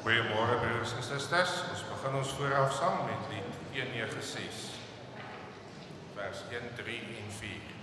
Goeiemôre broers en susters. Ons begin ons vooraf saam met lied 196, vers 1, 3 en 4.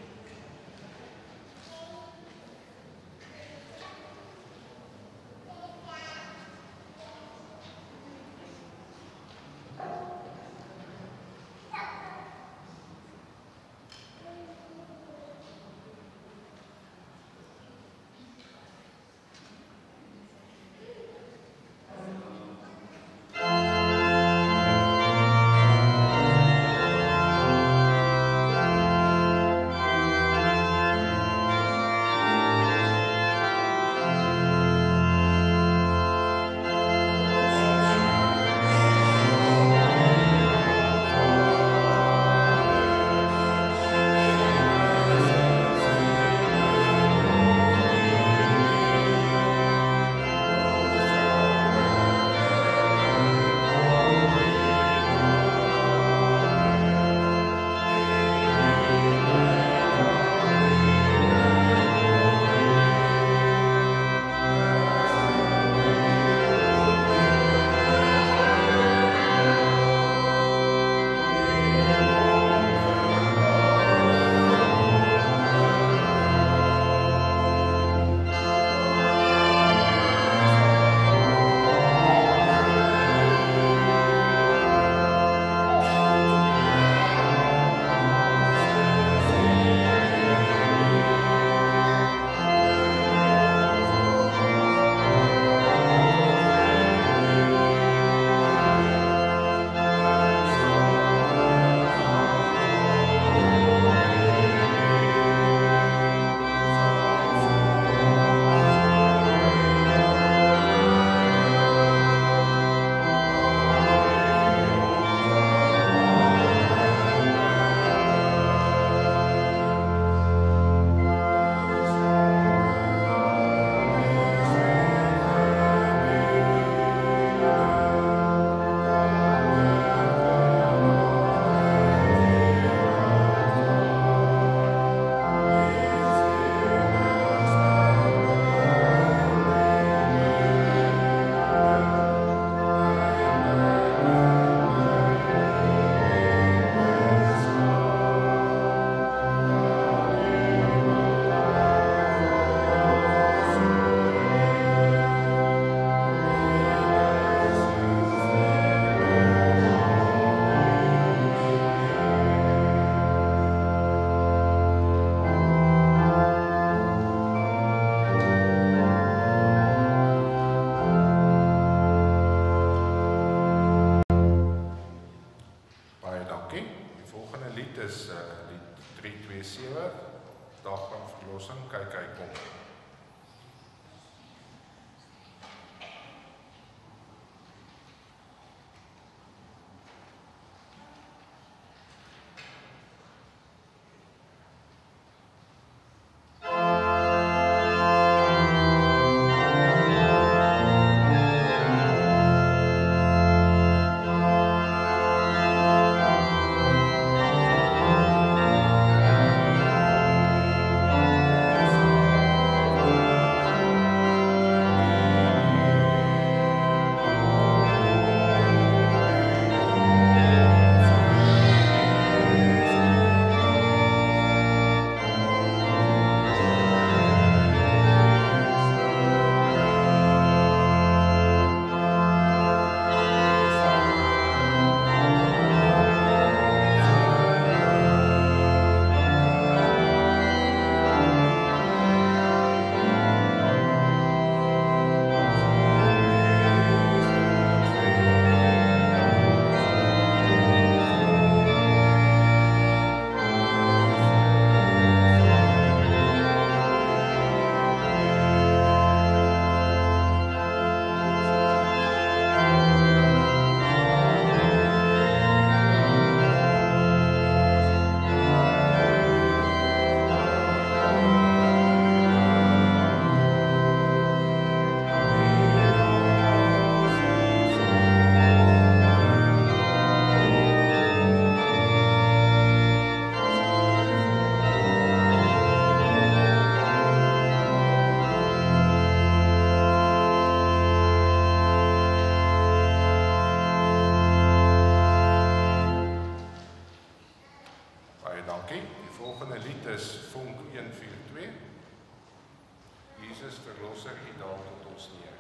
4:2. Jesus Verlosser, U daal tot ons neer.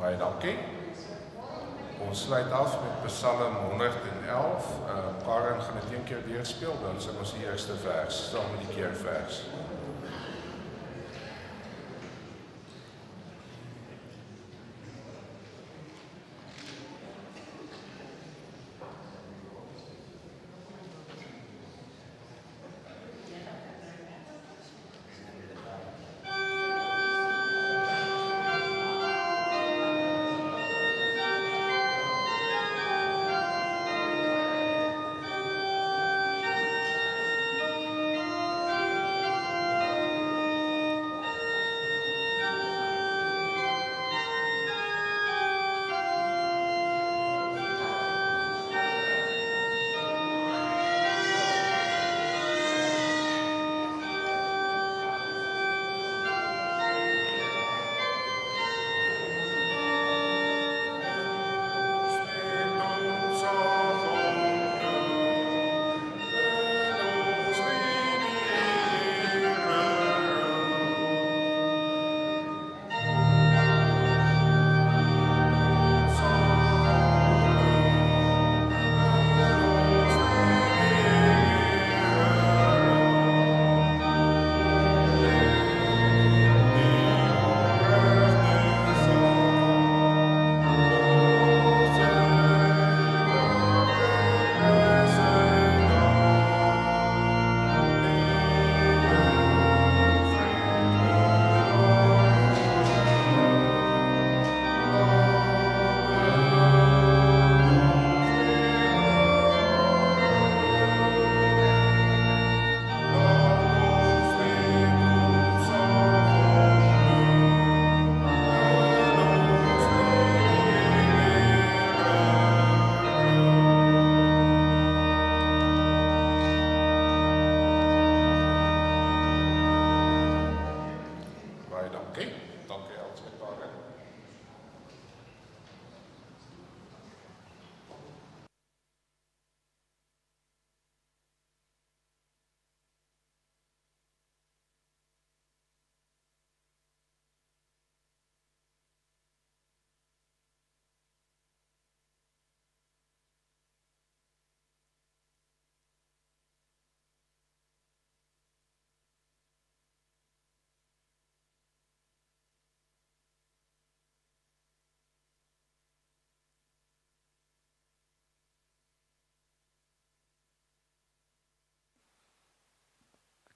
Baie dankie. Ons sluit af met Psalm 111. Karen gaan dit een keer weerspeel, dan sing ons die eerste vers saam met die keervers.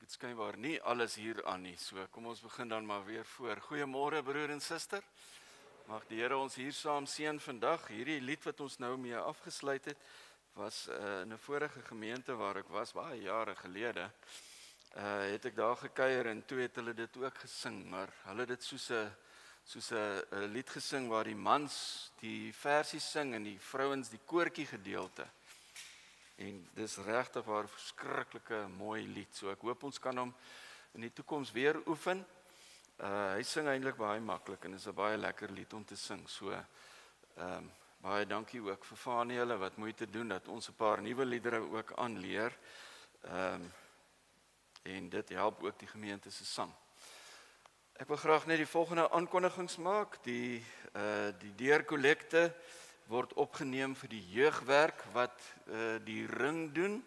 het skynbaar nie alles hier aan nie, so kom ons begin dan maar weer voor. Goeiemôre broer en suster, mag die Here ons hier saam seën vandag. Hierdie lied wat ons nou mee afgesluit het, was in 'n vorige gemeente waar ek was, baie jare gelede, het ek daar gekuier en toe het hulle dit ook gesing, maar hulle het dit soos 'n lied gesing waar die mans die versie sing en die vrouens die koortjie gedeelte. En dis regtig waar 'n verskriklike mooi lied. So ek hoop ons kan hom in die toekoms weer oefen. Hy sing eintlik baie maklik en is 'n baie lekker lied om te sing. So baie dankie ook vir Fanie hulle wat moeite doen dat ons 'n paar nuwe liedere ook aanleer. En dit help ook die gemeente se sang. Ek wil graag net die volgende aankondigings maak. Die deurkollekte word opgeneem vir die jeugwerk wat die ring doen.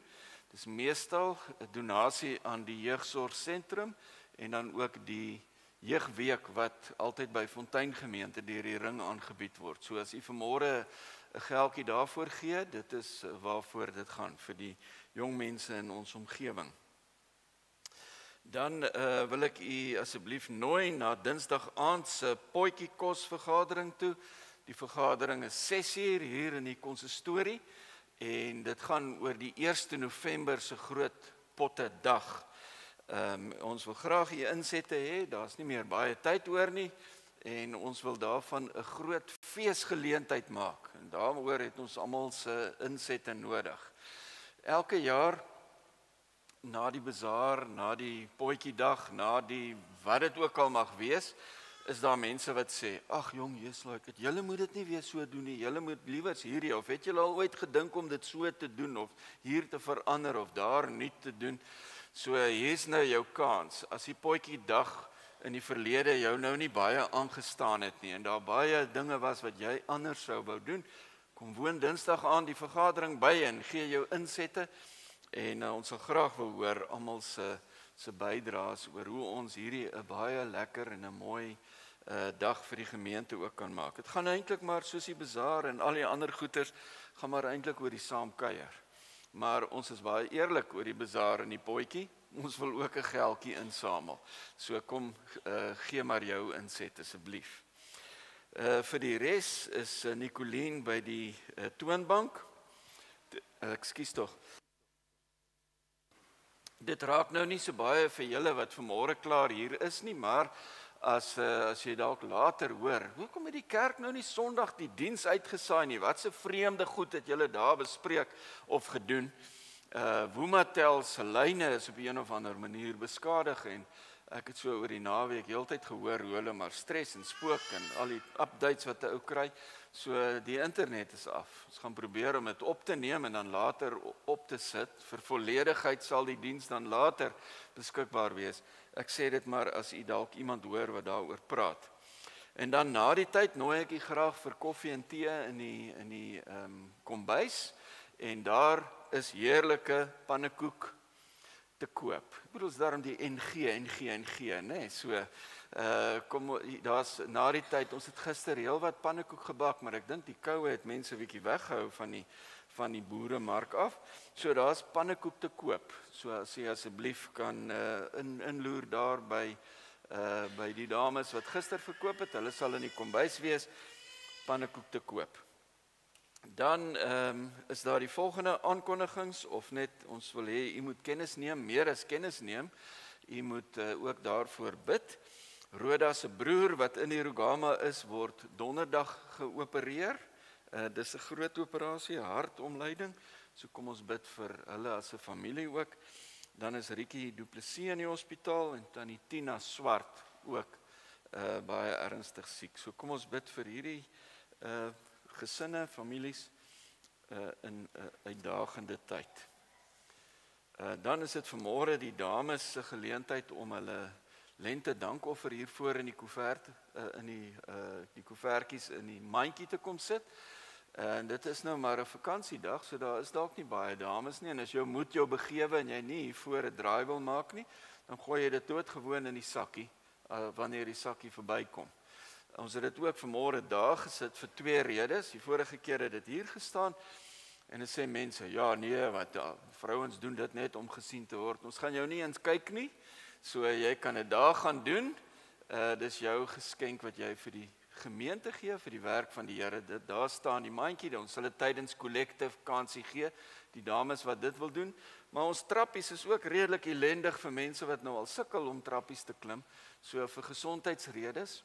Dis meestal 'n donasie aan die jeugsorgsentrum en dan ook die jeugweek wat altyd by Fontein gemeente deur die ring aangebied word. So as u vanmôre 'n geldjie daarvoor gee, dit is waarvoor dit gaan, vir die jong mense in ons omgewing. Dan wil ek u asseblief nooi na Dinsdag aand se potjie kos vergadering toe. Die vergadering is 6:00 hier in die konsistorie en dit gaan oor die 1 November se groot potte dag. Ons wil graag u insette hê, daar's nie meer baie tyd oor nie en ons wil daarvan 'n groot feesgeleentheid maak. En daaroor het ons almal se insette nodig. Elke jaar na die bazaar, na die potjiedag, na die wat dit ook al mag wees, is daar mense wat sê, ag jong Jesuslike, julle moet dit nie weer so doen nie, julle moet liewers hierdie, of het julle al ooit gedink om dit so te doen, of hier te verander, of daar nie te doen. So hier's nou jou kans, as die potjiedag in die verlede jou nou nie baie aangestaan het nie, en daar baie dinge was wat jy anders sou wou doen, kom woon Dinsdag aan die vergadering by en gee jou insette, en ons sal graag wil hoor almal se bydraes oor hoe ons hierdie 'n baie lekker en 'n mooi dag vir die gemeente ook kan maak. Dit gaan eintlik maar soos die bazaar en al die ander goeders gaan maar eintlik oor die saamkuier. Maar ons is baie eerlik oor die bazaar en die potjie. Ons wil ook 'n geldjie insamel. So kom gee maar jou inset asseblief. Vir die res is Nicoline by die toonbank. Ekskuus tog. Dit raak nou nie so baie vir julle wat vanmôre klaar hier is nie, maar as jy dalk later hoor, hoekom het die kerk nou nie Sondag die diens uitgesaai nie? Wat 'n vreemde goed het julle daar bespreek of gedoen? Woematel se lyne is op 'n of ander manier beskadig en ek het so oor die naweek heeltyd gehoor hoe hulle maar stres en spook en al die updates wat 'n ou kry. So die internet is af. Ons gaan probeer om dit op te neem en dan later op te sit. Vir volledigheid sal die diens dan later beskikbaar wees. Ek sê dit maar as u dalk iemand hoor wat daaroor praat. En dan na die tyd nooi ek u graag vir koffie en tee in die kombuis en daar is heerlike pannekoek te koop. Ek bedoel, is daarom die NG, né? So kom daar's na die tyd, ons het gister heelwat pannekoek gebak, maar ek dink die koue het mense 'n bietjie weggehou van die boeremark af. So daar's pannekoek te koop. So as jy asseblief kan inloer daar by die dames wat gister verkoop het, hulle sal in die kombuis wees, pannekoek te koop. Dan is daar die volgende aankondigings, of net ons wil hê u moet kennis neem, meer as kennis neem, u moet ook daarvoor bid. Roda se broer wat in die Rugama is, word donderdag geopereer. Dis 'n groot operasie, hartomleiding, so kom ons bid vir hulle as 'n familie ook. Dan is Rietjie Du Plessis in die hospitaal en tannie Tina Swart ook baie ernstig siek. So kom ons bid vir hierdie gesinne, families in 'n uitdagende tyd. Dan is dit vanmôre die dames se geleentheid om hulle lente dankoffer hier voor in die koevert die koevertjies in die mandjie te kom sit. En dit is nou maar 'n vakansiedag, so daar is dalk nie baie dames nie en as jou moet jou begewe en jy nie hier voor 'n draai wil maak nie, dan gooi jy dit doodgewoon in die sakkie wanneer die sakkie verbykom. Ons het dit ook vanmôre daar gesit vir 2 redes. Die vorige keer het dit hier gestaan En dan sê mense, ja nee, wat vrouens doen dit net om gesien te word. Ons gaan jou nie eens kyk nie, so jy kan dit daar gaan doen. Dis jou geskenk wat jy vir die gemeente gee, vir die werk van die Here. Daar staan die mandjie, ons sal dit tydens collective kansie gee, die dames wat dit wil doen. Maar ons trappies is ook redelik ellendig vir mense wat nou al sukkel om trappies te klim. So vir gesondheidsredes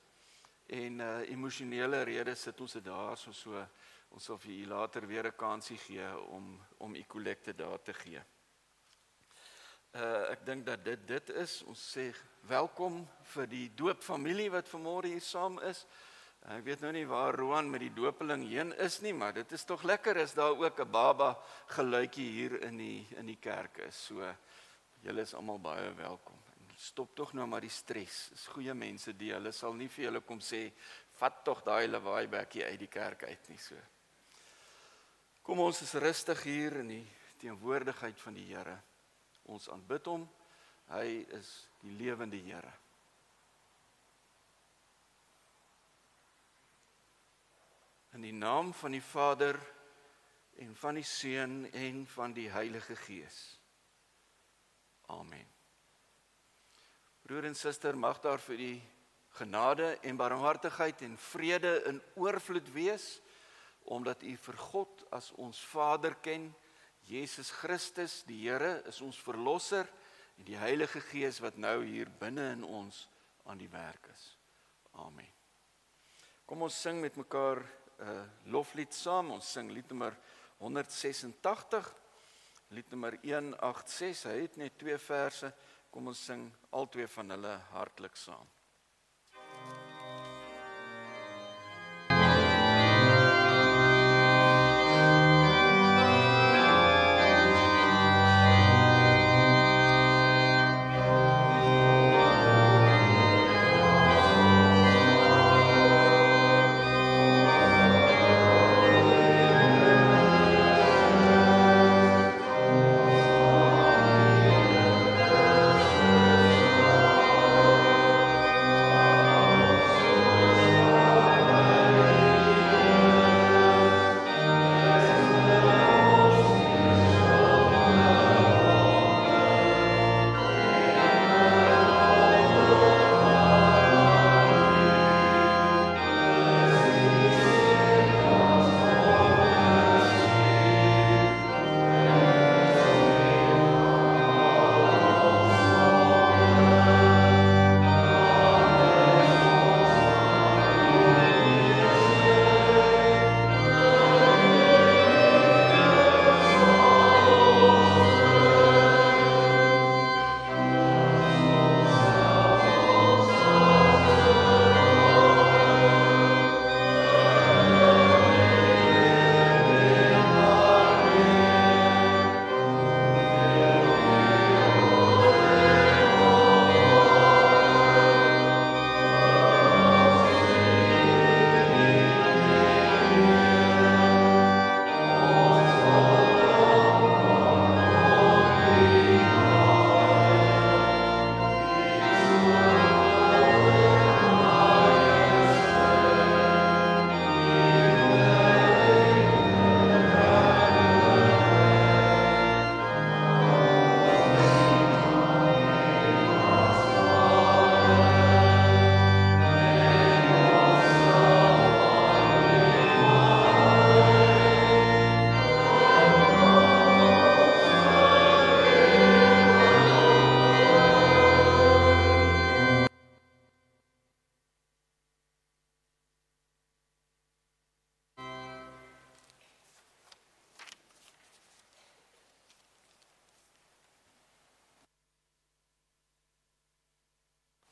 en emosionele redes sit ons dit daar, so ons sal vir u later weer 'n kansie gee om u kollekte daar te gee. Ek dink dat dit is, ons sê welkom vir die doopfamilie wat vanmôre hier saam is. Ek weet nou nie waar Roan met die dopeling heen is nie, maar dit is tog lekker as daar ook 'n baba geluidjie hier in die kerk is. So julle is almal baie welkom. Stop tog nou maar die stres. Dis goeie mense die hulle sal nie vir julle kom sê vat tog daai lawaaibekkie uit die kerk uit nie so. Kom ons is rustig hier in die teenwoordigheid van die Here. Ons aanbid hom. Hy is die lewende Here. In die naam van die Vader en van die Seun en van die Heilige Gees. Amen. Broer en suster, mag daar vir die genade en barmhartigheid en vrede in oorvloed wees, omdat u vir God as ons Vader ken, Jesus Christus, die Here, is ons verlosser, en die Heilige Gees wat nou hier binne in ons aan die werk is. Amen. Kom ons sing met mekaar 'n loflied saam. Ons sing lied nommer 186, lied nommer 186. Hy het net 2 verse. Kom ons sing al 2 van hulle hartlik saam.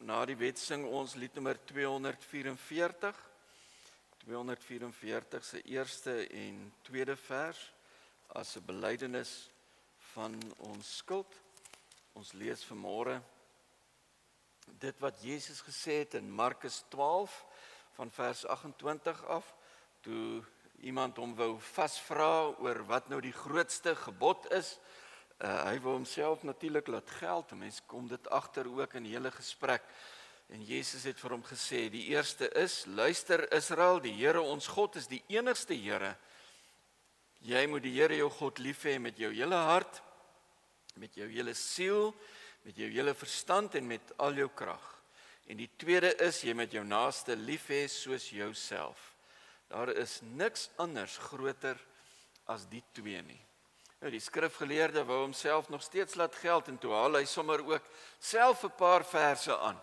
Na die wet sing ons lied nommer 244. 244 se eerste en tweede vers as 'n belydenis van ons skuld. Ons lees vanmôre dit wat Jesus gesê het in Markus 12 van vers 28 af, toe iemand hom wou vasvra oor wat nou die grootste gebod is. Hy wou homself natuurlik laat geld, mense kom dit agter ook in die hele gesprek. En Jesus het vir hom gesê, die eerste is, luister Israel, die Here ons God is die enigste Here. Jy moet die Here jou God lief hê met jou hele hart, met jou hele siel, met jou hele verstand en met al jou krag. En die tweede is, jy moet jou naaste lief hê soos jouself. Daar is niks anders groter as die twee nie. Nou, die skrifgeleerde wou homself nog steeds laat geld en toe haal hy sommer ook self 'n paar verse aan.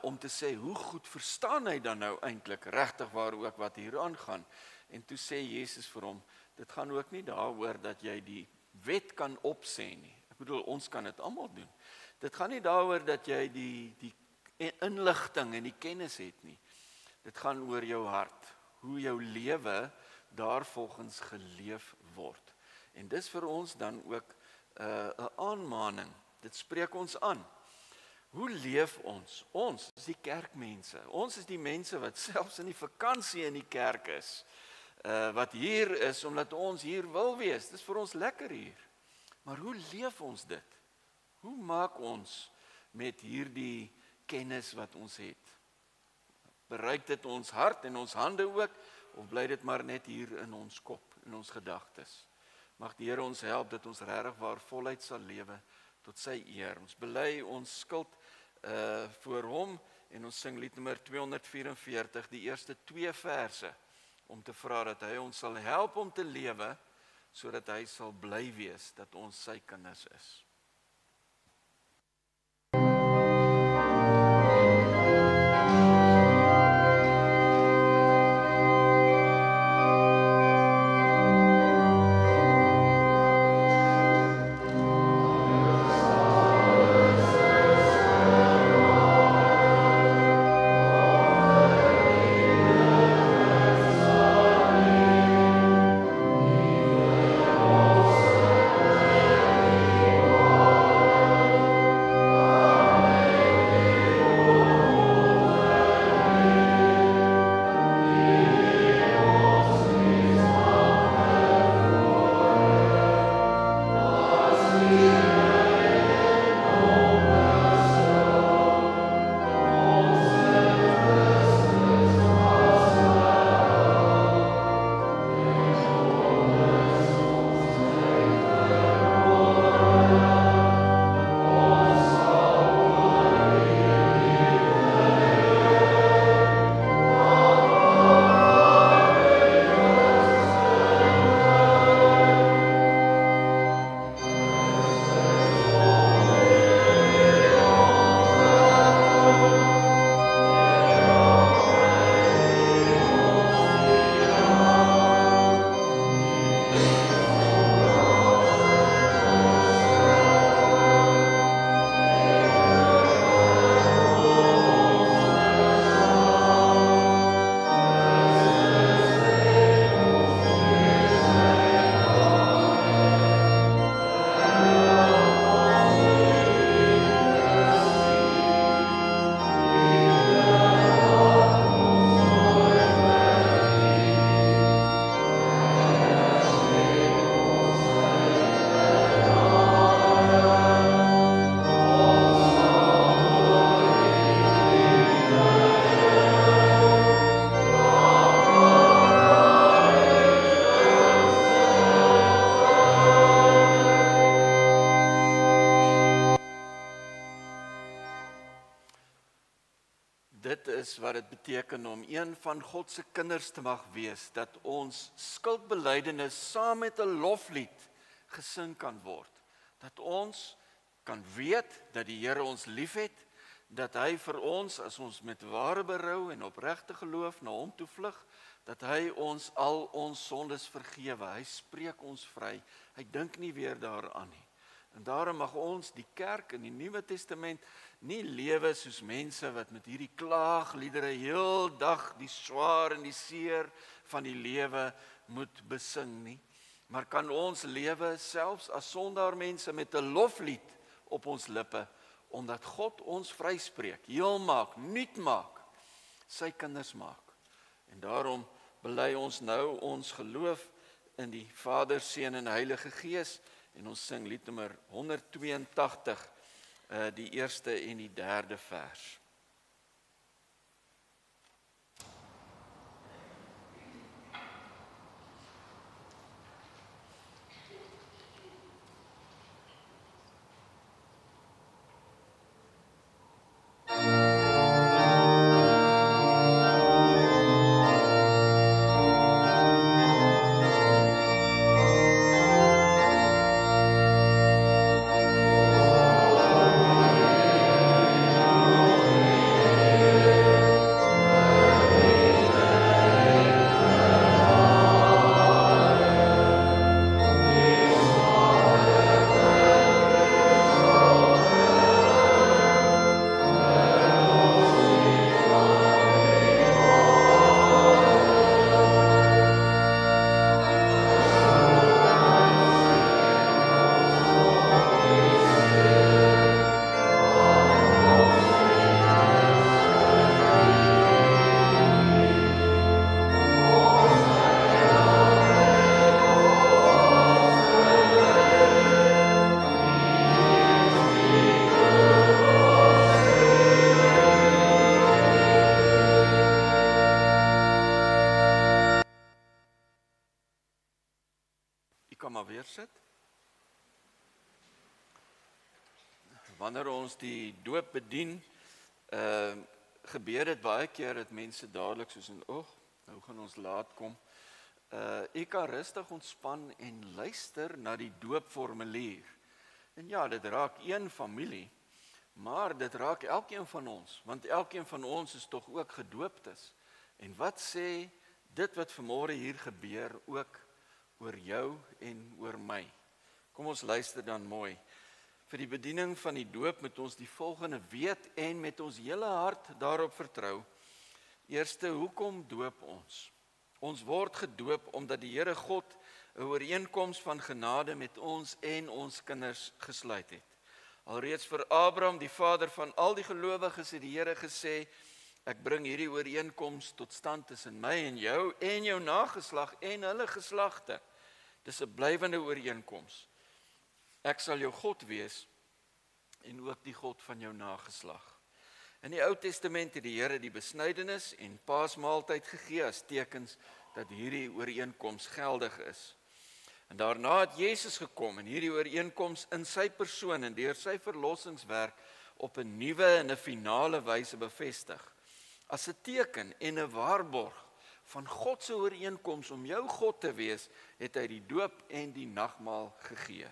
Om te sê, hoe goed verstaan hy dan nou eintlik regtig waar ook wat hier aangaan. En toe sê Jesus vir hom, dit gaan ook nie daaroor dat jy die wet kan opsê nie. Ek bedoel, ons kan dit almal doen. Dit gaan nie daaroor dat jy die inligting en die kennis het nie. Dit gaan oor jou hart, hoe jou lewe daarvolgens geleef word. En dis vir ons dan ook 'n aanmaning. Dit spreek ons aan. Hoe leef ons? Ons is die kerkmense. Ons is die mense wat selfs in die vakansie in die kerk is. Wat hier is, omdat ons hier wil wees. Dis vir ons lekker hier. Maar hoe leef ons dit? Hoe maak ons met hierdie kennis wat ons het? Bereik dit ons hart en ons hande ook? Of bly dit maar net hier in ons kop, in ons gedagtes? Mag die Here ons help dat ons regtig waar voluit sal lewe tot sy eer. Ons bely ons skuld voor hom en ons sing liednommer 244, die eerste 2 verse, om te vra dat hy ons sal help om te lewe, sodat hy sal bly wees dat ons sy kinders is. is wat dit beteken om een van God se kinders te mag wees, dat ons skuldbelydenis saam met 'n loflied gesing kan word. Dat ons kan weet dat die Here ons liefhet, dat hy vir ons, as ons met ware berou en opregte geloof na hom toe vlug, dat hy ons al ons sondes vergewe. Hy spreek ons vry. Hy dink nie weer daaraan nie. En daarom mag ons, die kerk in die Nuwe Testament, nie lewe soos mense wat met hierdie klaagliedere heel dag die swaar en die seer van die lewe moet besing nie. Maar kan ons lewe selfs as sondaar mense met 'n loflied op ons lippe, omdat God ons vryspreek, heel maak, nuut maak, sy kinders maak. En daarom bely ons nou ons geloof in die Vader, Seun en Heilige Gees, en ons sing liednommer 182, die eerste en die derde vers. kan maar weer sit. Wanneer ons die doop bedien, gebeur dit baie keer dat mense dadelik soos in, nou gaan ons laat kom. Ek kan rustig ontspan en luister na die doopformulier. En ja, dit raak een familie, maar dit raak elkeen van ons, want elkeen van ons is tog ook gedooptes. En wat sê dit wat vanmôre hier gebeur ook oor jou en oor my? Kom ons luister dan mooi. Vir die bediening van die doop moet ons die volgende weet en met ons hele hart daarop vertrou. Eerste, hoekom doop ons? Ons word gedoop omdat die Here God 'n ooreenkoms van genade met ons en ons kinders gesluit het. Alreeds vir Abraham, die vader van al die gelowiges, het die Here gesê, ek bring hierdie ooreenkoms tot stand tussen my en jou nageslag en hulle geslagte. Dis 'n blywende ooreenkoms. Ek sal jou God wees en ook die God van jou nageslag. In die Ou Testament het die Here die besnydenis en Paasmaaltyd gegee as tekens dat hierdie ooreenkoms geldig is. En daarna het Jesus gekom en hierdie ooreenkoms in sy persoon en deur sy verlossingswerk op 'n nuwe en 'n finale wyse bevestig. As 'n teken en 'n waarborg van God se ooreenkoms om jou God te wees, het hy die doop en die nagmaal gegee.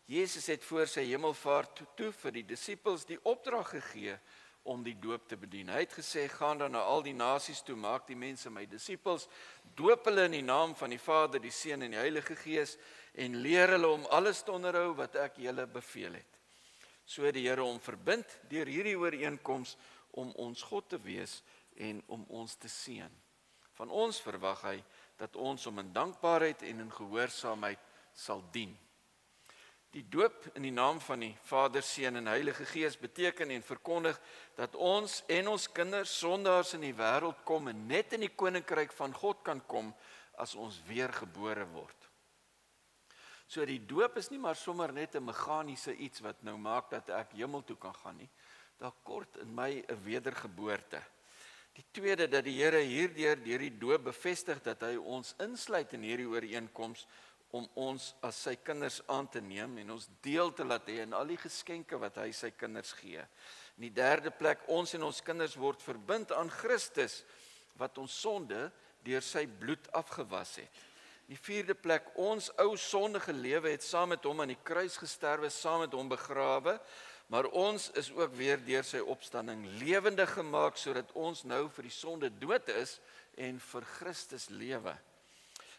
Jesus het voor sy hemelvaart toe vir die disippels die opdrag gegee om die doop te bedien. Hy het gesê, gaan dan na al die nasies toe, maak die mense my disippels, doop hulle in die naam van die Vader, die Seun en die Heilige Gees en leer hulle om alles te onderhou wat ek julle beveel het. So het die Here hom verbind deur hierdie ooreenkoms om ons God te wees en om ons te seën. Van ons verwag hy dat ons hom in dankbaarheid en in gehoorsaamheid sal dien. Die doop in die naam van die Vader, Seun en Heilige Gees beteken en verkondig dat ons en ons kinders sondaars in die wêreld kom en net in die koninkryk van God kan kom as ons weergebore word. So die doop is nie maar sommer net 'n meganiese iets wat nou maak dat ek hemel toe kan gaan nie. Daar kort in my 'n wedergeboorte. Die tweede, dat die Here hierdeur deur die doop bevestig dat hy ons insluit in hierdie ooreenkoms om ons as sy kinders aan te neem en ons deel te laat hê in al die geskenke wat hy sy kinders gee. In die derde plek, ons en ons kinders word verbind aan Christus wat ons sonde deur sy bloed afgewas het. In die vierde plek, ons ou sondige lewe het saam met hom aan die kruis gesterwe, saam met hom begrawe, maar ons is ook weer deur sy opstanding lewendig gemaak sodat ons nou vir die sonde dood is en vir Christus lewe.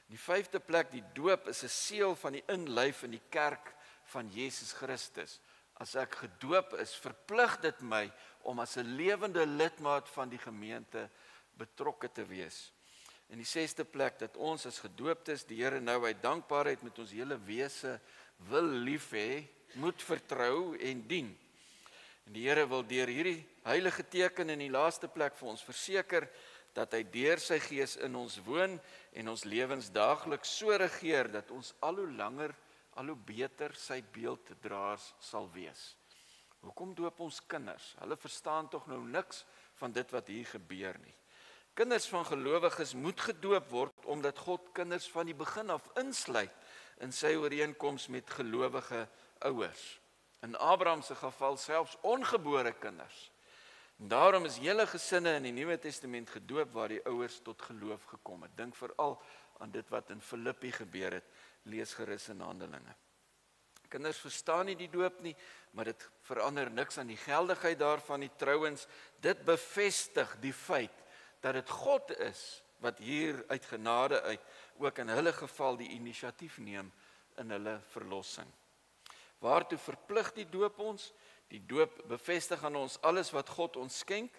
In die vyfde plek, die doop is 'n seël van die inlyf in die kerk van Jesus Christus. As ek gedoop is, verplig dit my om as 'n lewende lidmaat van die gemeente betrokke te wees. In die sesde plek, dat ons as gedooptes die Here nou uit dankbaarheid met ons hele wese wil lief hê, moet vertrou en dien. En die Here wil deur hierdie heilige teken in die laaste plek vir ons verseker dat hy deur sy Gees in ons woon en ons lewens daagliks so regeer dat ons al hoe langer, al hoe beter sy beelddraers sal wees. Hoekom doop ons kinders? Hulle verstaan tog nou niks van dit wat hier gebeur nie. Kinders van gelowiges moet gedoop word omdat God kinders van die begin af insluit in sy ooreenkoms met gelowige ouers. In Abraham se geval selfs ongebore kinders. En daarom is hele gesinne in die Nuwe Testament gedoop waar die ouers tot geloof gekom het. Dink veral aan dit wat in Filippi gebeur het. Lees gerus in Handelinge. Kinders verstaan nie die doop nie, maar dit verander niks aan die geldigheid daarvan nie. Trouwens, dit bevestig die feit dat dit God is wat hier uit genade uit ook in hulle geval die inisiatief neem in hulle verlossing. Waartoe verplig die doop ons? Die doop bevestig aan ons alles wat God ons skenk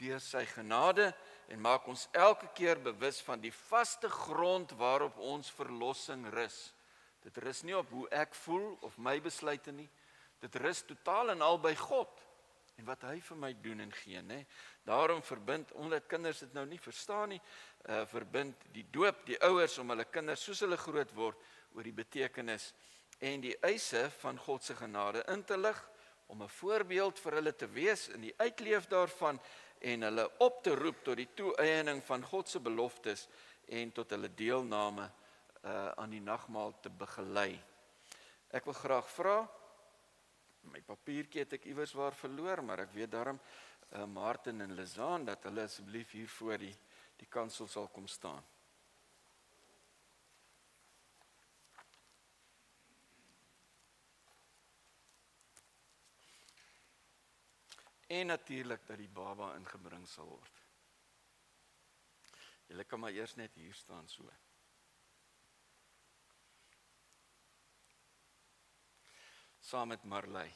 deur sy genade en maak ons elke keer bewus van die vaste grond waarop ons verlossing rus. Dit rus nie op hoe ek voel of my besluite nie. Dit rus totaal en al by God en wat hy vir my doen en gee, né? Daarom verbind, omdat kinders dit nou nie verstaan nie, verbind die doop die ouers om hulle kinders soos hulle groot word oor die betekenis en die eise van God se genade in te lig, om 'n voorbeeld vir hulle te wees in die uitleef daarvan en hulle op te roep tot die toeëiening van God se beloftes en tot hulle deelname aan die nagmaal te begelei. Ek wil graag vra, my papiertjie het ek iewers waar verloor, maar ek weet daarom Martin en Lizaan dat hulle asseblief hier voor die kansel sal kom staan. En natuurlik dat die baba ingebring sal word. Julle kan maar eers net hier staan so. Saam met Marley.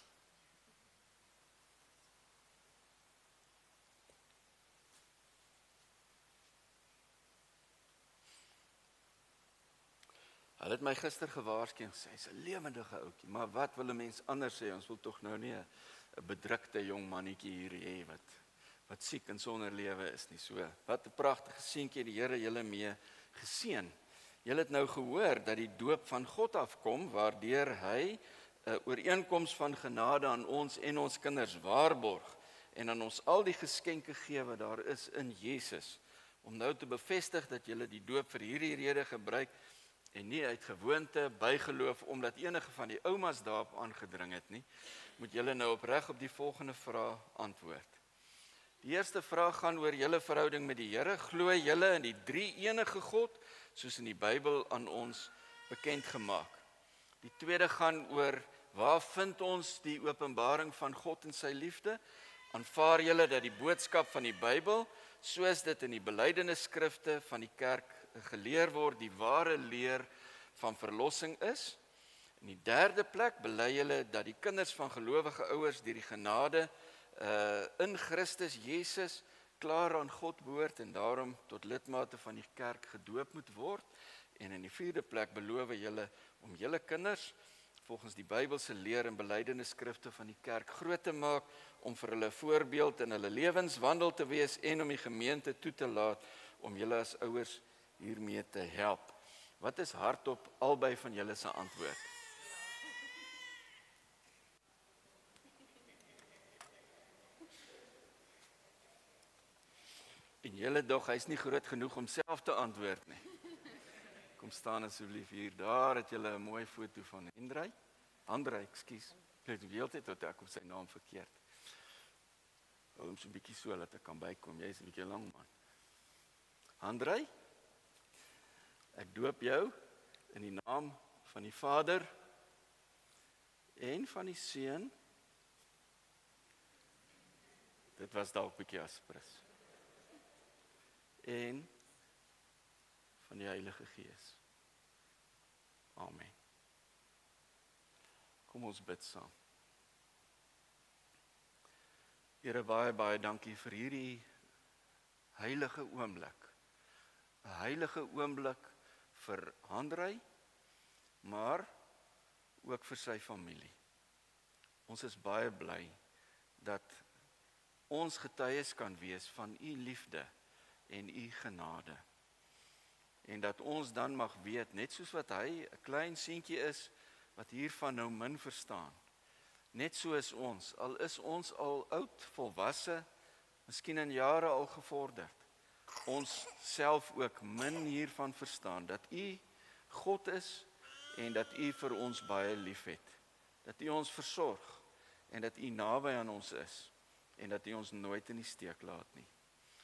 Hulle het my gister gewaarsku en gesê, hy's 'n lewendige ouetjie, maar wat wil 'n mens anders sê? Ons wil tog nou nie 'n bedrukte jong mannetjie hier hê wat siek en sonder lewe is nie. So, wat 'n pragtige seentjie die Here julle mee geseën. Julle het nou gehoor dat die doop van God afkom, waardeur hy 'n ooreenkoms van genade aan ons en ons kinders waarborg en aan ons al die geskenke gee wat daar is in Jesus. Om nou te bevestig dat julle die doop vir hierdie rede gebruik en nie uit gewoonte, bygeloof, omdat enige van die oumas daarop aangedring het nie, moet julle nou opreg op die volgende vraag antwoord. Die eerste vraag gaan oor julle verhouding met die Here. Glo julle in die drie enige God, soos in die Bybel aan ons bekend gemaak? Die tweede gaan oor waar vind ons die openbaring van God en sy liefde? Aanvaar julle dat die boodskap van die Bybel, soos dit in die belydenisskrifte van die kerk geleer word, die ware leer van verlossing is? In die derde plek bely julle dat die kinders van gelowige ouers deur die genade in Christus Jesus klaar aan God behoort en daarom tot lidmate van die kerk gedoop moet word. En in die vierde plek beloof julle om julle kinders volgens die Bybelse leer en belydenisskrifte van die kerk groot te maak, om vir hulle voorbeeld in hulle lewenswandel te wees en om die gemeente toe te laat om julle as ouers hiermee te help. Wat is hardop albei van julle se antwoord? En julle dog, hy's nie groot genoeg om self te antwoord nie. Kom staan asseblief hier. Daar het julle 'n mooi foto van Andrei, ekskuus. Ek het die hele tyd tot ek op sy naam verkeerd. Hou hom so 'n bietjie so dat ek kan bykom. Jy's 'n bietjie lang man. Andrei, ek doop jou in die naam van die Vader en van die Seun. Dit was dalk 'n bietjie aspres. En van die Heilige Gees. Amen. Kom ons bid saam. Here, baie dankie vir hierdie heilige oomblik. 'n Heilige oomblik vir Andrei, maar ook vir sy familie. Ons is baie bly dat ons getuies kan wees van u liefde en u genade. En dat ons dan mag weet, net soos wat hy 'n klein seentjie is, wat hiervan nou min verstaan. Net so is ons, al is ons al oud, volwasse, miskien in jare al gevorderd. Ons self ook min hiervan verstaan, dat u God is en dat u vir ons baie lief het. Dat u ons versorg en dat u naby aan ons is en dat u ons nooit in die steek laat nie.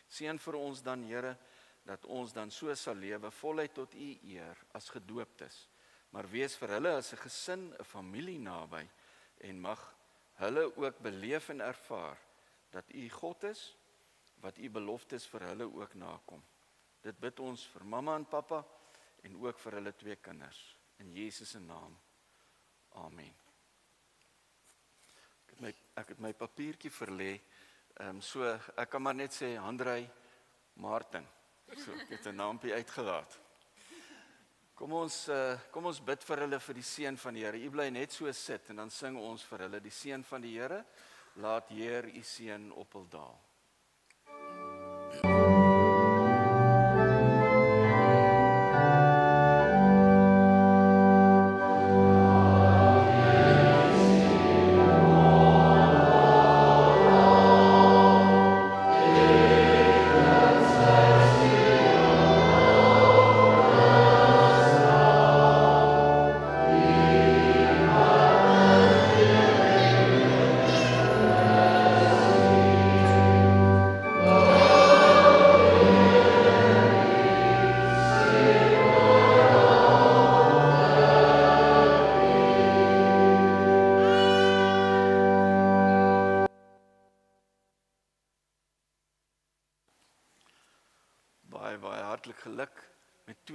Seën vir ons dan, Here, dat ons dan so sal lewe, voluit tot u eer as gedooptes, maar wees vir hulle as 'n gesin, 'n familie naby, en mag hulle ook beleef en ervaar dat u God is, wat u beloftes vir hulle ook nakom. Dit bid ons vir mamma en pappa en ook vir hulle 2 kinders. In Jesus se naam. Amen. Ek het my papiertjie verlê. So ek kan maar net sê Andrei Martin. So ek het 'n naampie uitgelaat. Kom ons bid vir hulle vir die seën van die Here. U bly net so sit en dan sing ons vir hulle die seën van die Here. Laat Heer u seën op hul daal.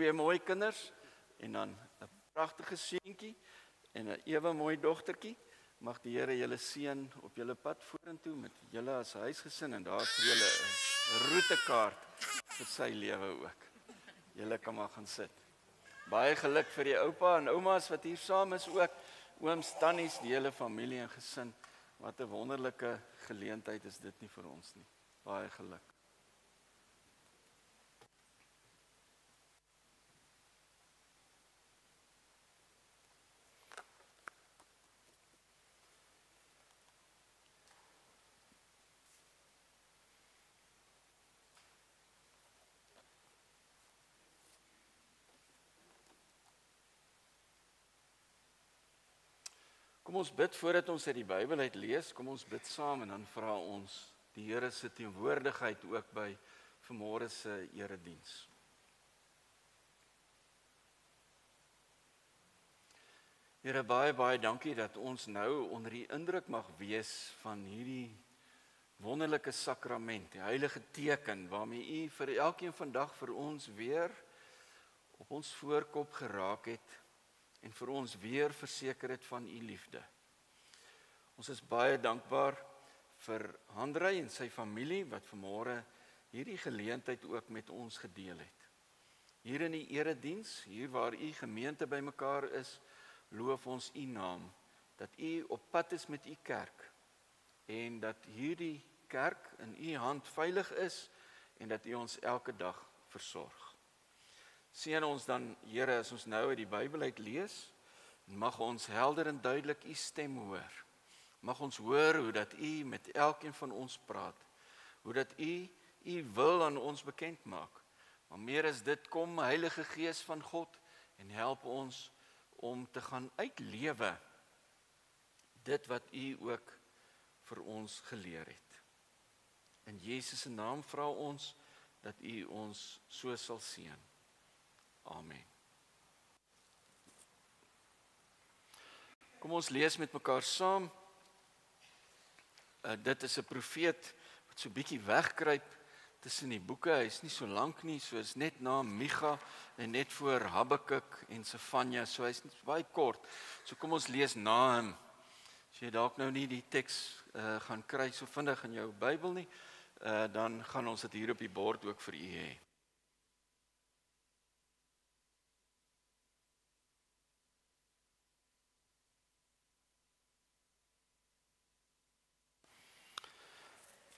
2 mooi kinders en dan 'n pragtige seentjie en 'n ewe mooi dogtertjie. Mag die Here julle seën op julle pad vorentoe met julle as huisgesin en daar vir julle 'n roetekaart vir sy lewe ook. Julle kan maar gaan sit. Baie geluk vir die oupa en oumas wat hier saam is ook. Ooms, tannies, die hele familie en gesin. Wat 'n wonderlike geleentheid is dit nie vir ons nie. Baie geluk. Kom ons bid voordat ons uit die Bybel uit lees, kom ons bid saam en dan vra ons die Here se teenwoordigheid ook by vanmôre se erediens. Here, baie dankie dat ons nou onder die indruk mag wees van hierdie wonderlike sakrament, die heilige teken waarmee U vir elkeen vandag vir ons weer op ons voorkop geraak het en vir ons weer verseker het van U liefde. Ons is baie dankbaar vir Handrey en sy familie wat vanmôre hierdie geleentheid ook met ons gedeel het. Hier in die erediens, hier waar U gemeente bymekaar is, loof ons U naam, dat U op pad is met U kerk en dat hierdie kerk in U hand veilig is en dat U ons elke dag versorg. Seën ons dan, Here, as ons nou uit die Bybel uit lees, mag ons helder en duidelik U stem hoor. Mag ons hoor hoe dat U met elkeen van ons praat, hoe dat U wil aan ons bekend maak. Maar meer as dit, kom Heilige Gees van God en help ons om te gaan uitlewe dit wat U ook vir ons geleer het. In Jesus se naam vra ons dat U ons so sal seën. Amen. Kom ons lees met mekaar saam. Dit is 'n profeet wat so bietjie wegkruip tussen die boeke. Hy is nie so lank nie, so is net na Micha en net voor Habakuk en Sefanja, so hy is baie kort. So kom ons lees na hom. As jy dalk nou nie die teks gaan kry so vinnig in jou Bybel nie, dan gaan ons dit hier op die bord ook vir u hê.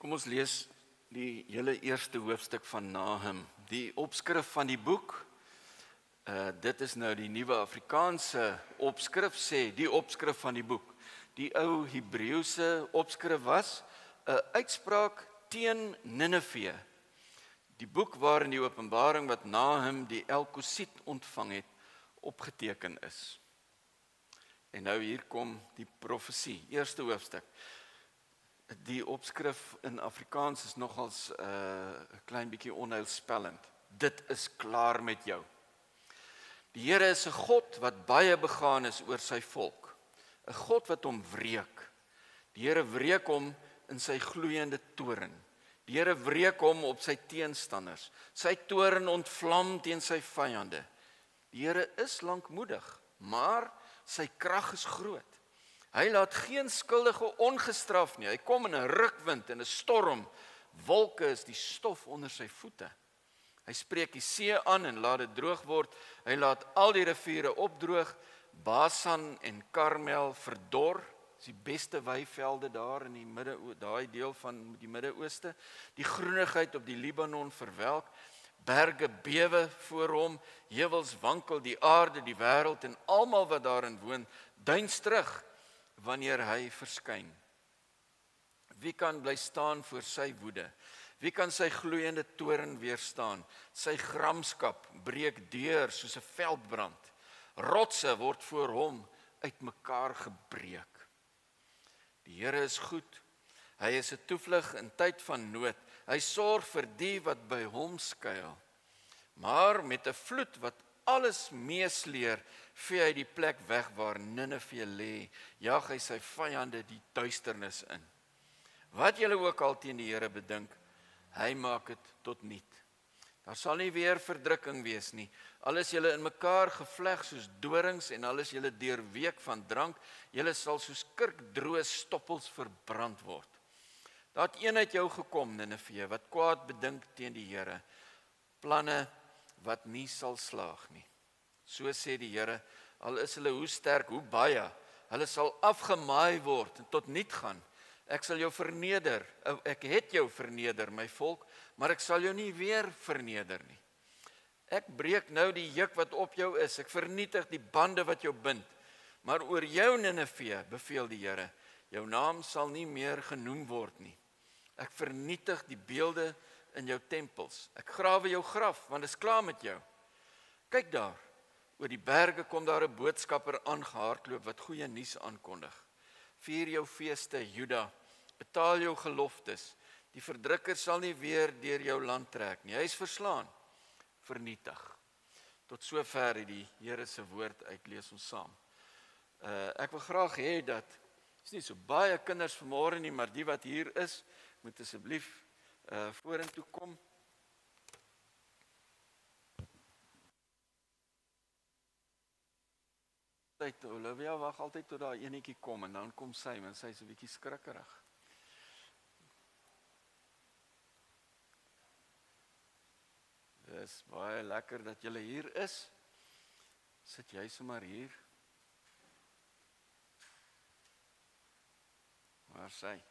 Kom ons lees die hele eerste hoofstuk van Nahum. Die opskrif van die boek, dit is nou die nuwe Afrikaanse opskrif, sê die opskrif van die boek. Die ou Hebreëse opskrif was 'n uitspraak teen Ninive. Die boek waarin die openbaring wat Nahum die Elkosit ontvang het, opgeteken is. En nou hier kom die profesie, eerste hoofstuk. Die opskrif in Afrikaans is nogals 'n klein bietjie onheilspellend. Dit is klaar met jou. Die Here is 'n God wat baie begaan is oor sy volk. 'n God wat hom wreek. Die Here wreek hom in sy gloeiende toorn. Die Here wreek hom op sy teenstanders. Sy toorn ontvlam teen sy vyande. Die Here is lankmoedig, maar sy krag is groot. Hy laat geen skuldige ongestraf nie. Hy kom in 'n rukwind en 'n storm. Wolke is die stof onder sy voete. Hy spreek die see aan en laat dit droog word. Hy laat al die riviere opdroog. Basan en Karmel verdor. Dis die beste weivelde daar in die daai deel van die Midde-Ooste. Die groenigheid op die Libanon verwelk. Berge bewe voor hom. Heuwels wankel, die aarde, die wêreld en almal wat daarin woon, duins terug wanneer hy verskyn. Wie kan bly staan voor sy woede? Wie kan sy gloeiende toorn weerstaan? Sy gramskap breek deur soos 'n veldbrand. Rotse word voor hom uitmekaar gebreek. Die Here is goed. Hy is 'n toevlug in tyd van nood. Hy sorg vir die wat by hom skuil. Maar met 'n vloed wat alles meesleer, vee hy die plek weg waar Ninive lê, jag hy sy vyande die duisternis in. Wat julle ook al teen die Here bedink, hy maak dit tot niet. Daar sal nie weer verdrukking wees nie. Al is julle in mekaar gevleg soos dorings en al is julle deurweek van drank, julle sal soos kurkdroë stoppels verbrand word. Daar het een uit jou gekom, Nineve, wat kwaad bedink teen die Here, planne wat nie sal slaag nie. So sê die Here, al is hulle hoe sterk, hoe baie, hulle sal afgemaai word en tot niet gaan. Ek sal jou verneder, ek het jou verneder, my volk, maar ek sal jou nie weer verneder nie. Ek breek nou die juk wat op jou is, ek vernietig die bande wat jou bind, maar oor jou, Nineve, beveel die Here, jou naam sal nie meer genoem word nie. Ek vernietig die beelde in jou tempels, ek grawe jou graf, want dit is klaar met jou. Kyk daar, oor die berge kom daar 'n boodskapper aangehardloop wat goeie nuus aankondig. Vier jou feeste, Juda, betaal jou geloftes. Die verdrukker sal nie weer deur jou land trek nie. Hy is verslaan, vernietig. Tot sover het die Here se woord uit, lees ons saam. Ek wil graag hê dat, is nie so baie kinders vanmôre nie, maar die wat hier is, moet asseblief vorentoe kom. Olivia wag altyd tot daar enetjie kom en dan kom sy, want sy is 'n bietjie skrikkerig. Dis baie lekker dat julle hier is. Sit jy sommer hier. Waar sy?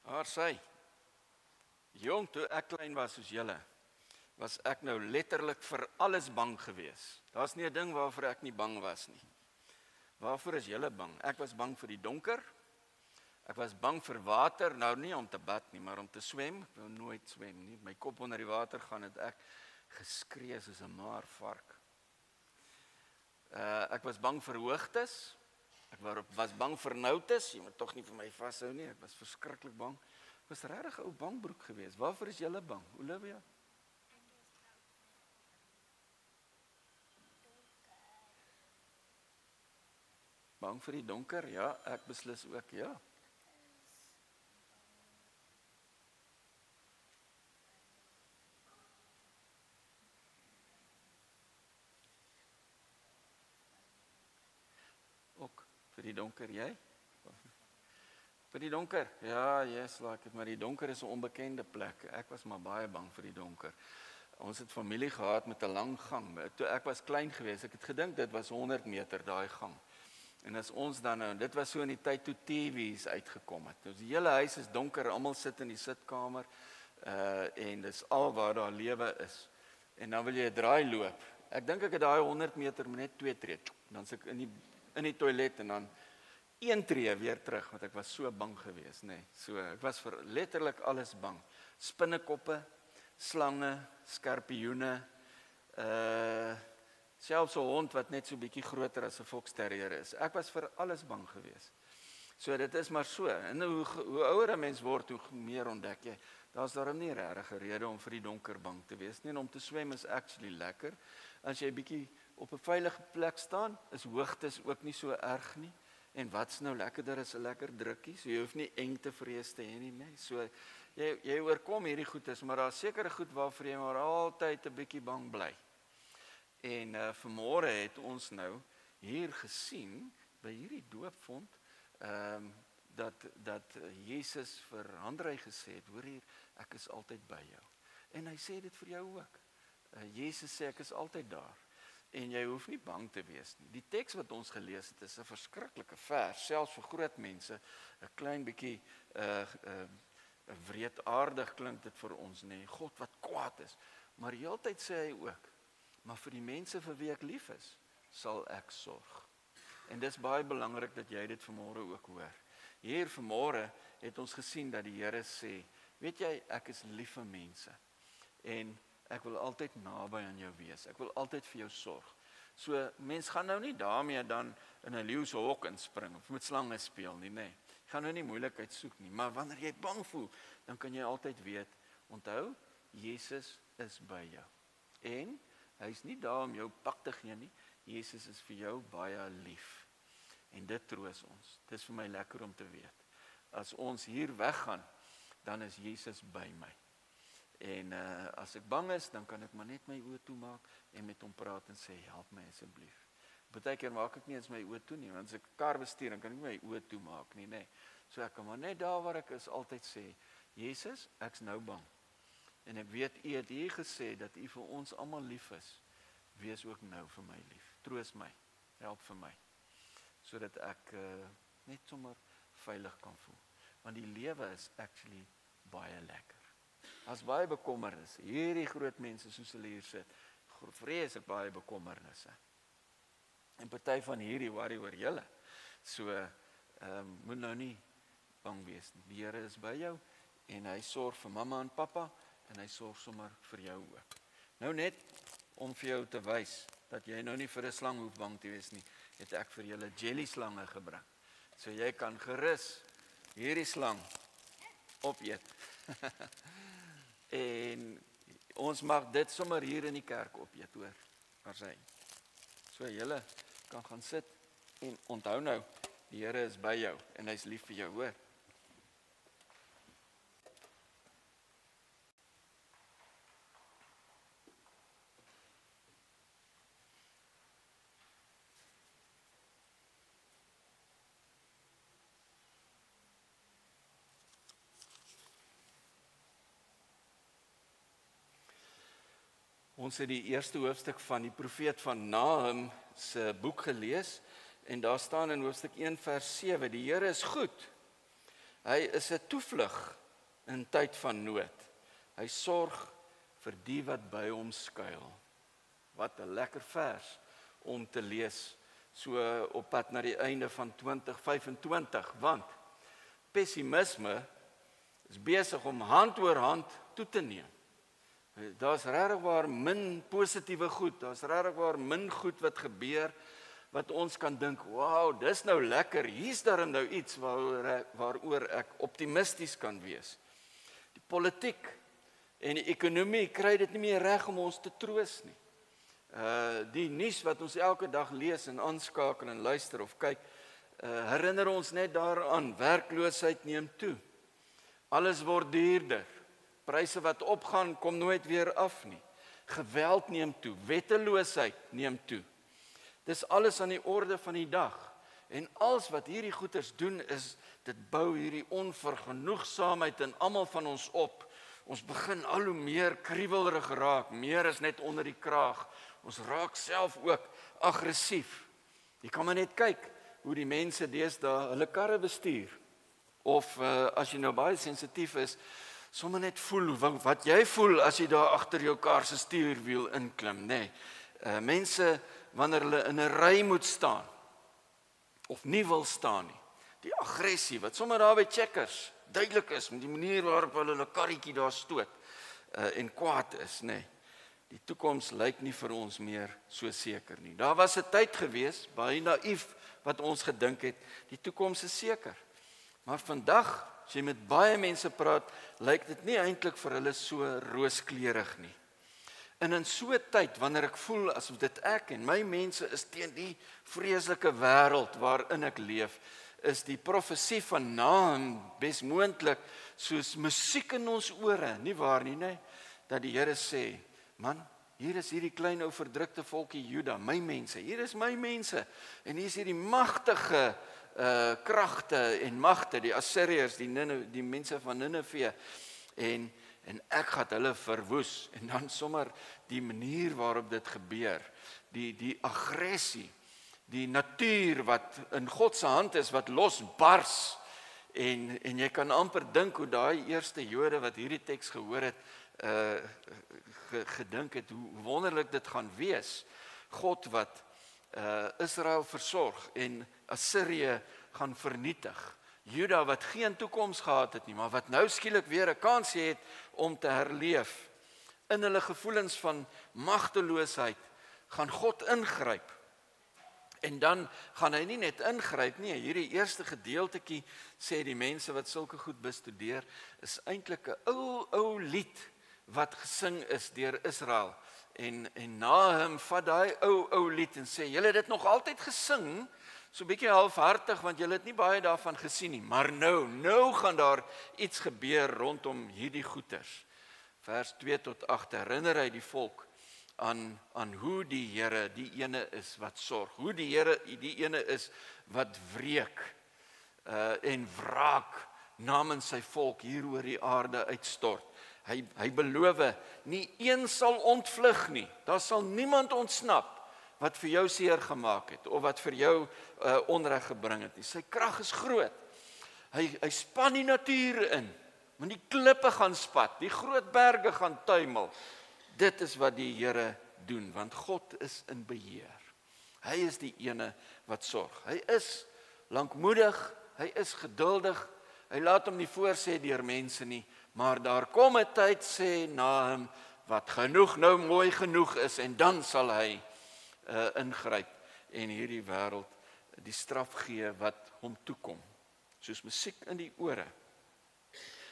Waar sy? Jong, toe ek klein was soos julle, was ek nou letterlik vir alles bang gewees. Daar's nie 'n ding waarvoor ek nie bang was nie. Waarvoor is julle bang? Ek was bang vir die donker. Ek was bang vir water, nou nie om te bad nie, maar om te swem. Ek wou nooit swem nie. My kop onder die water gaan het ek geskree soos 'n maarvark. Ek was bang vir hoogtes. Ek was bang vir noutes. Jy moet tog nie vir my vashou nie. Ek was verskriklik bang. Ek was regtig 'n ou bangbroek geweest. Waarvoor is julle bang? Olivia? Bang vir die donker? Ja, ek beslis ook, ja. Ook vir die donker, jy? Vir die donker? Ja, yes, like it, maar die donker is 'n onbekende plek. Ek was maar baie bang vir die donker. Ons het familie gehad met 'n lang gang. Toe ek was klein geweest, ek het gedink dit was 100 meter daai gang. En as ons dan nou, dit was so in die tyd toe TV's uitgekom het. Dus die hele huis is donker, almal sit in die sitkamer en dis al waar daar lewe is. En dan wil jy 'n draai loop. Ek dink ek het daai 100 meter net 2 tree. Dan sit ek in die toilet en dan 1 tree weer terug, want ek was so bang geweest, nê. So ek was vir letterlik alles bang. Spinnekoppe, slange, skorpioene, selfs 'n hond wat net so bietjie groter as 'n foksterrier is. Ek was vir alles bang geweest. So dit is maar so. En hoe ouer 'n mens word, hoe meer ontdek jy, daar's daarom nie regtig 'n rede om vir die donker bang te wees nie. En om te swem is actually lekker. As jy bietjie op 'n veilige plek staan, is hoogtes ook nie so erg nie. En wat's nou lekkerder as 'n lekker drukkie? So jy hoef nie eng te vrees te hê nie, nee. So jy oorkom hierdie goedes, maar daar's sekere goed waarvoor jy maar altyd 'n bietjie bang bly. En vanmôre het ons nou hier gesien by hierdie doopvond dat Jesus vir Andrei gesê het, hoor hier, ek is altyd by jou. En hy sê dit vir jou ook. Jesus sê ek is altyd daar. En jy hoef nie bang te wees nie. Die teks wat ons gelees het is 'n verskriklike vers, selfs vir groot mense, 'n klein bietjie wreedaardig klink dit vir ons, nê. God wat kwaad is. Maar heeltyd sê hy ook, maar vir die mense vir wie ek lief is, sal ek sorg. En dis baie belangrik dat jy dit vanmôre ook hoor. Hier vanmôre het ons gesien dat die Here sê, weet jy, ek is lief vir mense. En ek wil altyd naby aan jou wees. Ek wil altyd vir jou sorg. So mens gaan nou nie daarmee dan in 'n leeu se hok inspring of met slange speel nie, nê. Jy gaan nou nie moeilikheid soek nie, maar wanneer jy bang voel, dan kan jy altyd weet, onthou, Jesus is by jou. En hy is nie daar om jou pak te gee nie. Jesus is vir jou baie lief. En dit troos ons. Dit is vir my lekker om te weet. As ons hier weggaan, dan is Jesus by my. En as ek bang is, dan kan ek maar net my oë toemaak en met hom praat en sê, help my asseblief. Partykeer maak ek nie eens my oë toe nie, want as ek kar bestuur, dan kan ek nie my oë toemaak nie, nee. So ek kan maar net daar waar ek is altyd sê, Jesus, ek's nou bang. En ek weet, u het hier gesê dat u vir ons almal lief is. Wees ook nou vir my lief. Troos my, help vir my, sodat ek net sommer veilig kan voel. Want die lewe is actually baie lekker. As baie bekommernisse, hierdie groot mense soos hulle hier sit, vreeslik baie bekommernisse. En party van hierdie worry oor julle. So, moet nou nie bang wees nie. Die Here is by jou, en hy sorg vir mamma en pappa, en hy sorg sommer vir jou ook. Nou net, om vir jou te wys, dat jy nou nie vir 'n slang hoef bang te wees nie, het ek vir julle jelly slange gebring. So jy kan gerus hierdie slang opeet. En ons mag dit sommer hier in die kerk opeet, hoor. Maar sy. So julle kan gaan sit en onthou nou, die Here is by jou en hy's lief vir jou, hoor. Ons het die eerste hoofstuk van die profeet van Nahum se boek gelees en daar staan in hoofstuk 1 vers 7, die Here is goed. Hy is 'n toevlug in tyd van nood. Hy sorg vir die wat by hom skuil. Wat 'n lekker vers om te lees so op pad na die einde van 2025, want pessimisme is besig om hand oor hand toe te neem. Daar's regtig waar min positiewe goed, daar's regtig waar min goed wat gebeur, wat ons kan dink, wow, dis nou lekker, hier's daar nou iets waaroor ek optimisties kan wees. Die politiek en die ekonomie kry dit nie meer reg om ons te troos nie. Die nuus wat ons elke dag lees en aanskakel en luister of kyk, herinner ons net daaraan, werkloosheid neem toe. Alles word duurder. Pryse wat opgaan, kom nooit weer af nie. Geweld neem toe, wetteloosheid neem toe. Dis alles aan die orde van die dag. En alles wat hierdie goeters doen is, dit bou hierdie onvergenoegsaamheid in almal van ons op. Ons begin al hoe meer kriewelrig raak, meer is net onder die kraag. Ons raak self ook aggressief. Jy kan maar net kyk hoe die mense deesdae hulle karre bestuur. Of as jy nou baie sensitief is, sommer net voel wat jy voel as jy daar agter jou kar se stuurwiel inklim, nê. Mense wanneer hulle in 'n ry moet staan of nie wil staan nie. Die aggressie wat sommer daar by Checkers duidelik is met die manier waarop hulle karretjie daar stoot en kwaad is, nê. Die toekoms lyk nie vir ons meer so seker nie. Daar was 'n tyd gewees, baie naïef wat ons gedink het, die toekoms is seker. Maar vandag, as jy met baie mense praat, lyk dit nie eintlik vir hulle so rooskleurig nie. En in so 'n tyd, wanneer ek voel asof dit ek en my mense is teen die vreeslike wêreld waarin ek leef, is die profesie van Nahum besmoontlik soos musiek in ons ore, nie waar nie, nee? Dat die Here sê, man, hier is hierdie klein ou verdrukte volkie Juda, my mense, hier is my mense, en hier is hierdie magtige kragte en magte, die Assiriërs, die mense van Nineve, en ek gaan hulle verwoes, en dan sommer die manier waarop dit gebeur, die aggressie, die natuur wat in God se hand is, wat losbars, en jy kan amper dink hoe daai eerste Jode wat hierdie teks gehoor het, gedink het, hoe wonderlik dit gaan wees, God wat Israel versorg en Assirië gaan vernietig. Juda wat geen toekoms gehad het nie, maar wat nou skielik weer 'n kans het om te herleef. In hulle gevoelens van magteloosheid gaan God ingryp. En dan gaan hy nie net ingryp nie, hierdie eerste gedeeltetjie sê die mense wat sulke goed bestudeer, is eintlik 'n ou lied wat gesing is deur Israel. En Nahum vat daai ou lied en sê, julle het dit nog altyd gesing, so 'n bietjie halfhartig, want julle het nie baie daarvan gesien nie, maar nou gaan daar iets gebeur rondom hierdie goeters. Vers 2 tot 8 herinner hy die volk aan hoe die Here die ene is wat sorg, hoe die Here die ene is wat wreek en wraak namens sy volk hier oor die aarde uitstort. Hy beloof, nie een sal ontvlug nie, daar sal niemand ontsnap wat vir jou seer gemaak het, of wat vir jou onreg gebring het nie. Sy krag is groot. Hy span die natuur in, want die klippe gaan spat, die groot berge gaan tuimel. Dit is wat die Here doen, want God is in beheer. Hy is die ene wat sorg. Hy is lankmoedig, hy is geduldig, hy laat hom nie voorsê deur mense nie, maar daar kom 'n tyd, sê Nahum, wat genoeg nou mooi genoeg is, en dan sal hy ingryp en hierdie wêreld die straf gee wat hom toekom. Soos musiek in die ore.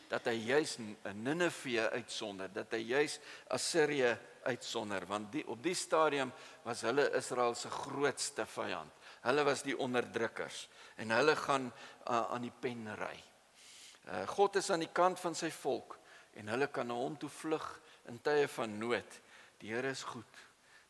Dat hy juis Nineve uitsonder, dat hy juis Assirië uitsonder, want op die stadium was hulle Israel se grootste vyand. Hulle was die onderdrukkers en hulle gaan aan die pen ry. God is aan die kant van sy volk en hulle kan na hom toe vlug in tye van nood. Die Here is goed.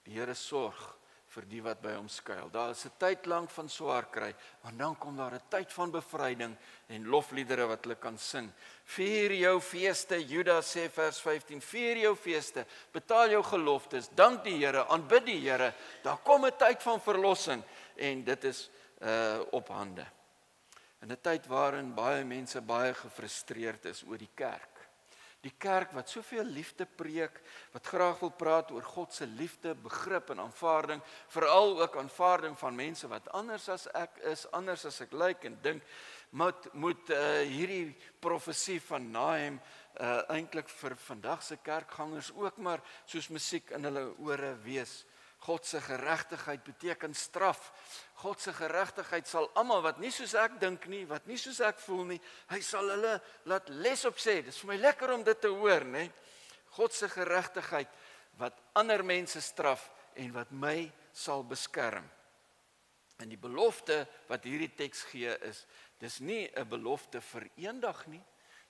Die Here sorg vir die wat by hom skuil. Daar is 'n tyd lank van swaar kry, maar dan kom daar 'n tyd van bevryding en lofliedere wat hulle kan sing. Vier jou feeste, Juda sê vers 15, vier jou feeste, betaal jou geloftes, dank die Here, aanbid die Here. Daar kom 'n tyd van verlossing en dit is op hande. In 'n tyd waarin baie mense baie gefrustreerd is oor die kerk. Die kerk wat soveel liefde preek, wat graag wil praat oor God se liefde, begrip en aanvaarding, veral ook aanvaarding van mense wat anders as ek is, anders as ek lyk en dink, moet hierdie profesie van Nahum eintlik vir vandag se kerkgangers ook maar soos musiek in hulle ore wees. God se geregtigheid beteken straf. God se geregtigheid sal almal wat nie soos ek dink nie, wat nie soos ek voel nie, hy sal hulle laat les op sê. Dit is vir my lekker om dit te hoor, né? God se geregtigheid wat ander mense straf en wat my sal beskerm. En die belofte wat hierdie teks gee is, dis nie 'n belofte vir eendag nie.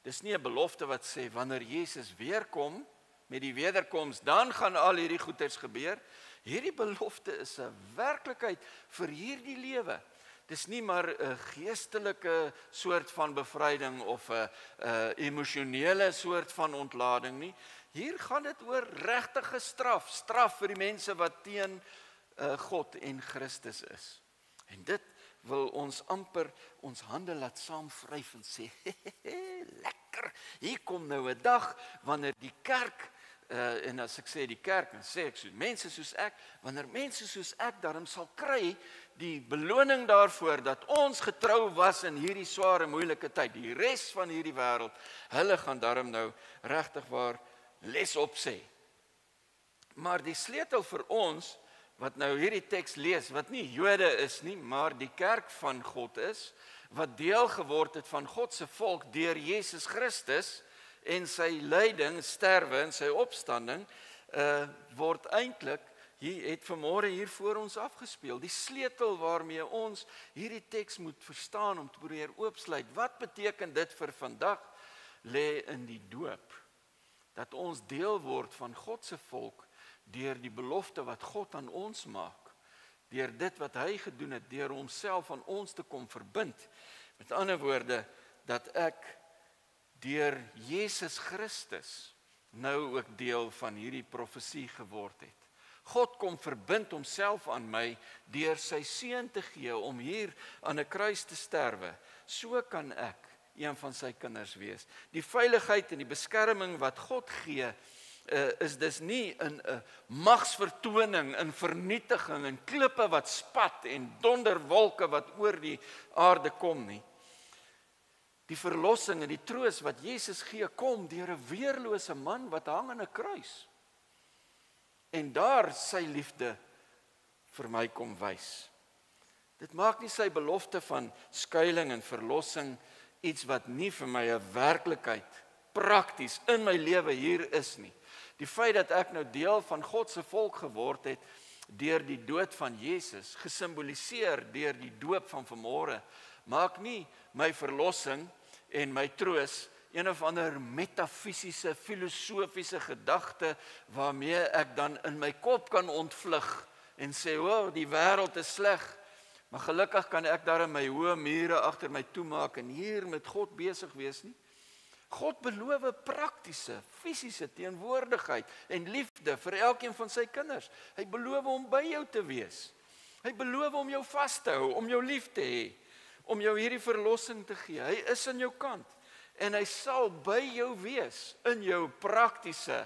Dis nie 'n belofte wat sê wanneer Jesus weer kom met die wederkoms, dan gaan al hierdie goeders gebeur. Hierdie belofte is 'n werklikheid vir hierdie lewe. Dis nie maar 'n geestelike soort van bevryding of 'n emosionele soort van ontlading nie. Hier gaan dit oor regtige straf vir die mense wat teen God en Christus is. En dit wil ons amper ons hande laat saamvryf en sê, lekker, hier kom nou 'n dag wanneer die kerk, en as ek sê die kerk, dan sê ek soos mense soos ek, wanneer mense soos ek daarom sal kry, die beloning daarvoor, dat ons getrou was in hierdie sware, moeilike tyd, die res van hierdie wêreld, hulle gaan daarom nou regtig waar les op sê. Maar die sleutel vir ons, wat nou hierdie teks lees, wat nie Jode is nie, maar die kerk van God is, wat deel geword het van God se volk deur Jesus Christus, en sy lyding, sterwe en sy opstanding, word eintlik, het vanmôre hier voor ons afgespeel. Die sleutel waarmee ons hierdie teks moet verstaan om te probeer oopsluit. Wat beteken dit vir vandag? Lê in die doop. Dat ons deel word van God se volk deur die belofte wat God aan ons maak. Deur dit wat hy gedoen het, deur homself aan ons te kom verbind. Met ander woorde, dat ek deur Jesus Christus nou ook deel van hierdie profesie geword het. God kom verbind homself aan my deur sy seun te gee om hier aan 'n kruis te sterwe. So kan ek een van sy kinders wees. Die veiligheid en die beskerming wat God gee, is dus nie in 'n magsvertoning, in vernietiging, in klippe wat spat en donderwolke wat oor die aarde kom nie. Die verlossing en die troos wat Jesus gee, kom deur 'n weerlose man wat hang aan 'n kruis. En daar sy liefde vir my kom wys. Dit maak nie sy belofte van skuiling en verlossing iets wat nie vir my 'n werklikheid prakties in my lewe hier is nie. Die feit dat ek nou deel van God se volk geword het deur die dood van Jesus, gesimboliseer deur die doop van vanmôre, maak nie my verlossing en my troos een of ander metafisiese, filosofiese gedagte waarmee ek dan in my kop kan ontvlug en sê, die wêreld is sleg, maar gelukkig kan ek daar in my hoë mure agter my toemaak en hier met God besig wees nie. God beloof praktiese, fisiese teenwoordigheid en liefde vir elkeen van sy kinders. Hy beloof om by jou te wees. Hy beloof om jou vas te hou, om jou lief te hê, om jou hierdie verlossing te gee. Hy is aan jou kant en hy sal by jou wees in jou praktiese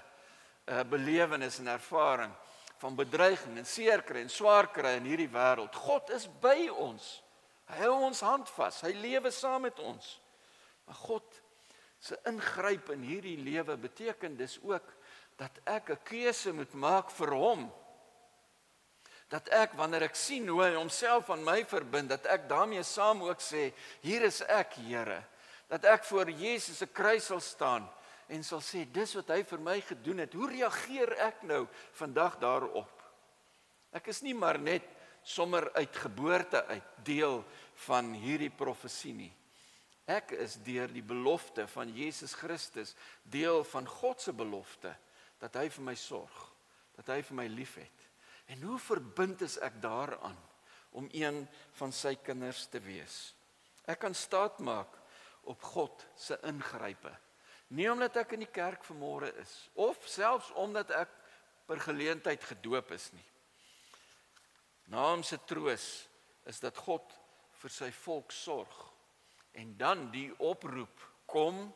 belewenis en ervaring van bedreiging en seerkry en swaar kry in hierdie wêreld. God is by ons. Hy hou ons hand vas. Hy lewe saam met ons. Maar God se ingryp in hierdie lewe beteken dis ook dat ek 'n keuse moet maak vir hom. Dat ek, wanneer ek sien hoe hy homself aan my verbind, dat ek daarmee saam ook sê, hier is ek, Here. Dat ek voor Jesus se kruis sal staan en sal sê, dis wat hy vir my gedoen het. Hoe reageer ek nou vandag daarop? Ek is nie maar net sommer uit geboorte uit deel van hierdie profesie nie. Ek is deur die belofte van Jesus Christus deel van God se belofte, dat hy vir my sorg, dat hy vir my liefhet. En hoe verbind is ek daaraan om een van sy kinders te wees? Ek kan staat maak op God se ingrype. Nie omdat ek in die kerk vanmôre is, of selfs omdat ek per geleentheid gedoop is nie. Naam se troos is dat God vir sy volk sorg. En dan die oproep, kom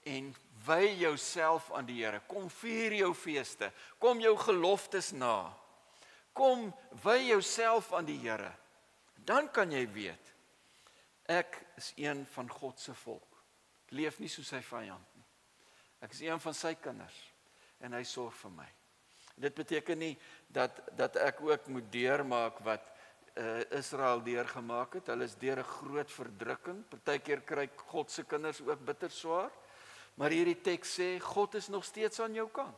en wy jouself aan die Here. Kom vier jou feeste, kom jou geloftes na. Kom wy jouself aan die Here. Dan kan jy weet, ek is een van God se volk. Ek leef nie soos sy vyand nie. Ek is een van sy kinders en hy sorg vir my. Dit beteken nie dat ek ook moet deurmaak wat Israel deurgemaak het. Hulle is deur 'n groot verdrukking. Partykeer kry God se kinders ook bitter swaar. Maar hierdie teks sê God is nog steeds aan jou kant.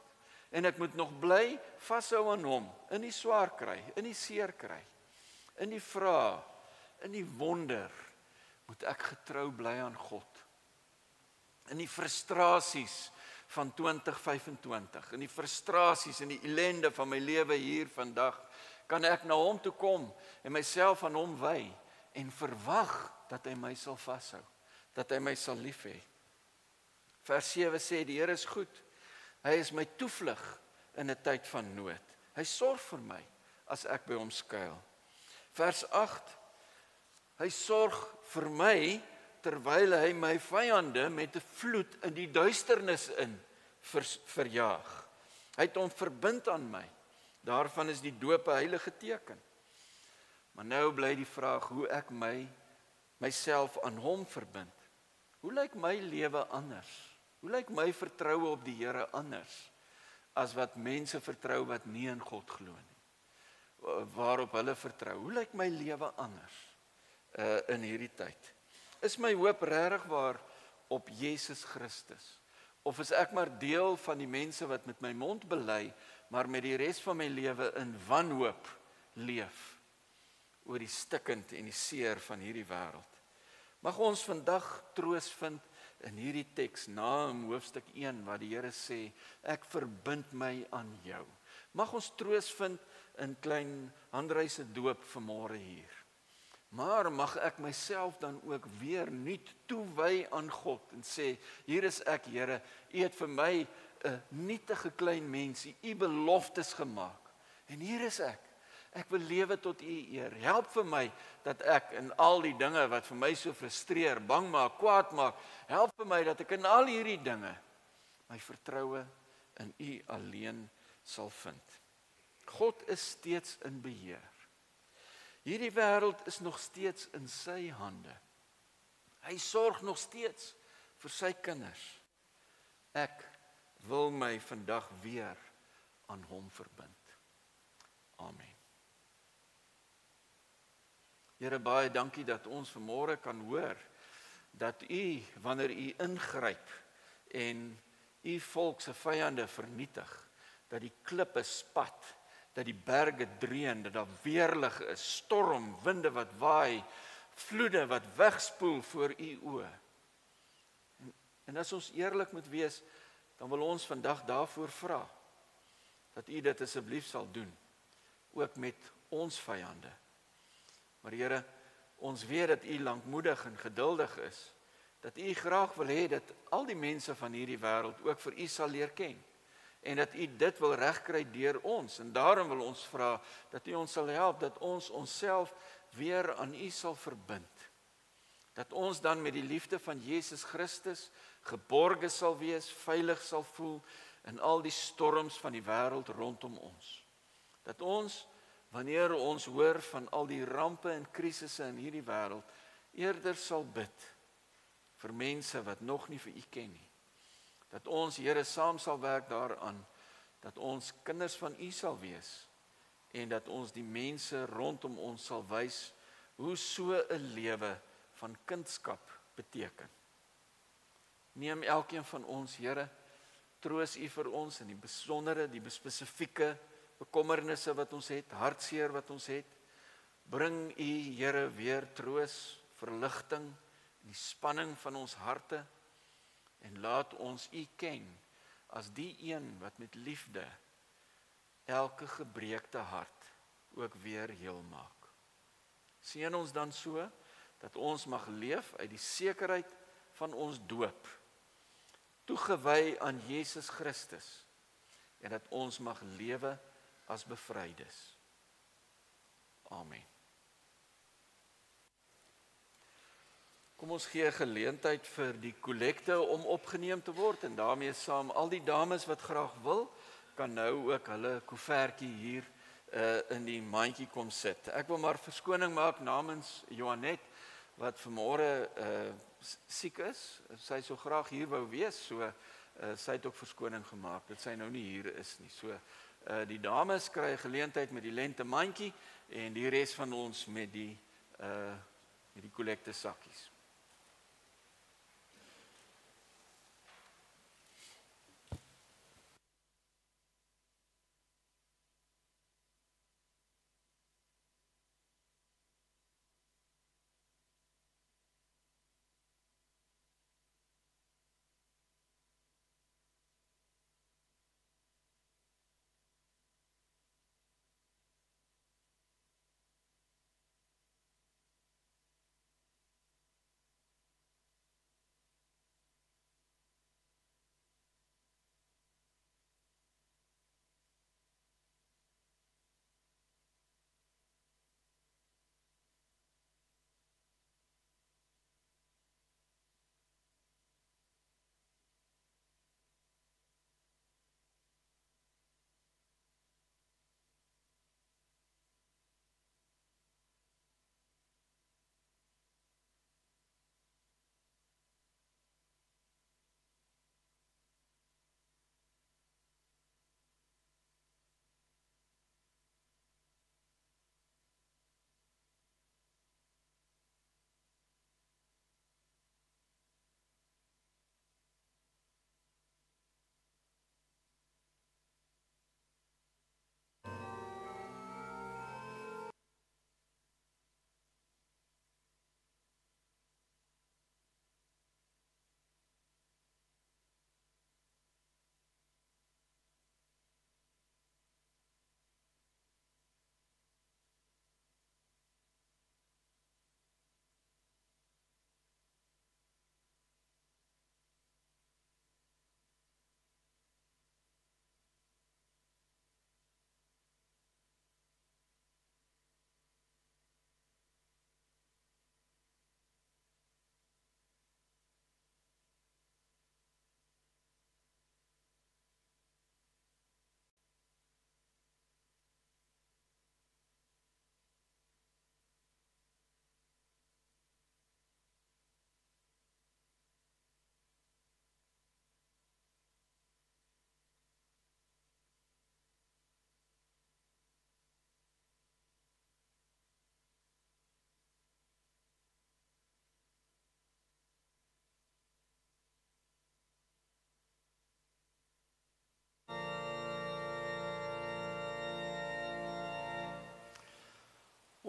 En ek moet nog bly vashou aan hom in die swaar kry, in die seer kry, in die vrae, in die wonder, moet ek getrou bly aan God. In die frustrasies van 2025, in die frustrasies en die ellende van my lewe hier vandag, kan ek na hom toe kom en myself aan hom wy en verwag dat hy my sal vashou, dat hy my sal lief hê. Vers 7 sê, die Here is goed. Hy is my toevlug in 'n tyd van nood. Hy sorg vir my as ek by hom skuil. Vers 8, hy sorg vir my terwyl hy my vyande met 'n vloed in die duisternis in verjaag. Hy het hom verbind aan my. Daarvan is die doop 'n heilige teken. Maar nou bly die vraag hoe ek myself aan hom verbind. Hoe lyk my lewe anders? Hoe lyk my vertroue op die Here anders as wat mense vertrou wat nie in God glo nie? Waarop hulle vertrou. Hoe lyk my lewe anders in hierdie tyd? Is my hoop regtig waar op Jesus Christus? Of is ek maar deel van die mense wat met my mond bely, maar met die res van my lewe in wanhoop leef oor die stikkend en die seer van hierdie wêreld? Mag ons vandag troos vind in hierdie teks, Naam hoofstuk 1, waar die Here sê, ek verbind my aan jou. Mag ons troos vind in klein Andrei se doop vanmôre hier. Maar mag ek myself dan ook weer nuut toewy aan God en sê, hier is ek, Here, U het vir my 'n nietige klein mensie, U beloftes gemaak. En hier is ek. Ek wil lewe tot U eer. Help vir my dat ek in al die dinge wat vir my so frustreer, bang maak, kwaad maak, help vir my dat ek in al hierdie dinge my vertroue in U alleen sal vind. God is steeds in beheer. Hierdie wêreld is nog steeds in sy hande. Hy sorg nog steeds vir sy kinders. Ek wil my vandag weer aan hom verbind. Amen. Here, baie dankie dat ons vanmôre kan hoor dat wanneer U ingryp en U volk se vyande vernietig, dat die klippe spat, dat die berge dreun, dat daar weerlig is, storm, winde wat waai, vloede wat wegspoel voor u oë. En as ons eerlik moet wees, dan wil ons vandag daarvoor vra, dat u dit asseblief sal doen, ook met ons vyande. Maar Here, ons weet dat u lankmoedig en geduldig is, dat u graag wil hê dat al die mense van hierdie wêreld ook vir u sal leer ken, en dat u dit wil regkry deur ons, en daarom wil ons vra, dat u ons sal help, dat ons onsself weer aan u sal verbind, dat ons dan met die liefde van Jesus Christus geborge sal wees, veilig sal voel, in al die storms van die wêreld rondom ons, dat ons, wanneer ons hoor van al die rampe en krisisse in hierdie wêreld, eerder sal bid vir mense wat nog nie vir u ken nie. Dat ons, Here, saam sal werk daaraan, dat ons kinders van u sal wees, en dat ons die mense rondom ons sal wys, hoe so 'n lewe van kindskap beteken. Neem elkeen van ons, Here, troos u vir ons in die besondere, die spesifieke bekommernisse wat ons het, hartseer wat ons het. Bring u, Here, weer troos, verligting, in die spanning van ons harte, en laat ons u ken as die een wat met liefde elke gebreekte hart ook weer heel maak. Seën ons dan so, dat ons mag leef uit die sekerheid van ons doop, toegewy aan Jesus Christus, en dat ons mag lewe as bevrydes. Amen. Kom ons gee geleentheid vir die kollekte om opgeneem te word, en daarmee saam al die dames wat graag wil, kan nou ook hulle koevertjie hier in die mandjie kom sit. Ek wil maar verskoning maak namens Johanet, wat vanmôre siek is. Sy sou graag hier wou wees, so sy het ook verskoning gemaak dat sy nou nie hier is nie. So die dames kry geleentheid met die lente mandjie, en die res van ons met die kollekte sakkies.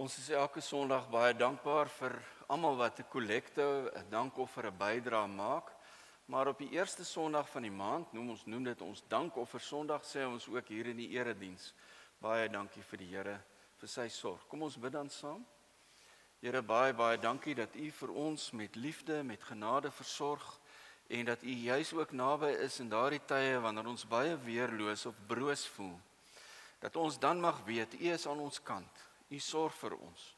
Ons is elke Sondag baie dankbaar vir almal wat 'n kollekte, 'n dankoffer, 'n bydrae maak. Maar op die eerste Sondag van die maand, noem dit ons dankoffer Sondag, sê ons ook hier in die erediens. Baie dankie vir die Here vir sy sorg. Kom ons bid dan saam. Here, baie dankie dat U vir ons met liefde, met genade versorg en dat U juis ook naby is in daardie tye wanneer ons baie weerloos of broos voel. Dat ons dan mag weet, U is aan ons kant. U sorg vir ons.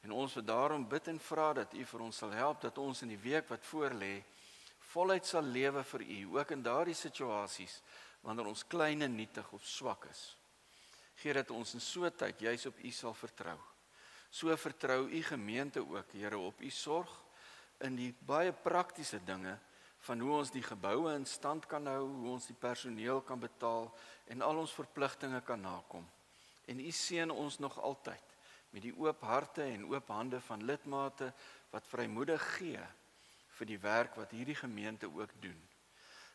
En ons wil daarom bid en vra dat U vir ons sal help, dat ons in die week wat voor lê, voluit sal lewe vir U, ook in daardie situasies, wanneer ons klein en nietig of swak is. Gee dat ons in so 'n tyd juis op U sal vertrou. So vertrou U gemeente ook, Here, op U sorg, in die baie praktiese dinge, van hoe ons die geboue in stand kan hou, hoe ons die personeel kan betaal, en al ons verpligtinge kan nakom. En U seën ons nog altyd, met die oop harte en oop hande van lidmate, wat vrymoedig gee, vir die werk wat hierdie gemeente ook doen.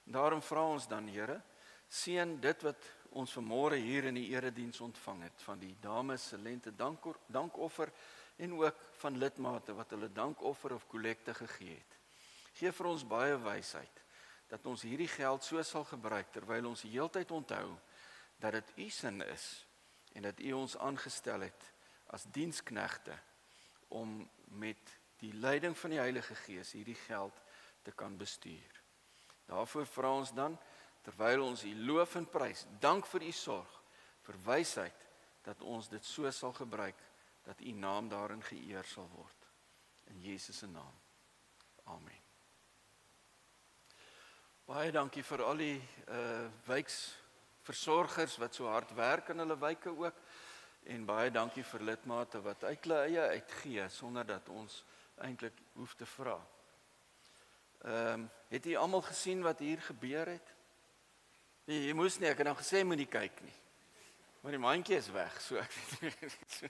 Daarom vra ons dan, Here, seën dit wat ons vanmôre hier in die erediens ontvang het, van die dames se lente dankoffer, en ook van lidmate wat hulle dankoffer of kollekte gegee het. Gee vir ons baie wysheid, dat ons hierdie geld so sal gebruik, terwyl ons die heeltyd onthou, dat dit U sin is, en dat U ons aangestel het, as diensknegte, om met die leiding van die Heilige Gees hierdie geld te kan bestuur. Daarvoor vra ons dan, terwyl ons U loof en prys, dank vir U sorg, vir wysheid, dat ons dit so sal gebruik, dat U naam daarin geëer sal word. In Jesus se naam. Amen. Baie dankie vir al die wijkversorgers wat so hard werk in hulle wyke ook, en baie dankie vir lidmate wat uit hulle eie uitgee, sonder dat ons eintlik hoef te vra. Het jy almal gesien wat hier gebeur het? Nee, jy moes nie, ek het nou gesê moet nie kyk nie. Maar die mandjie is weg, so ek weet nie.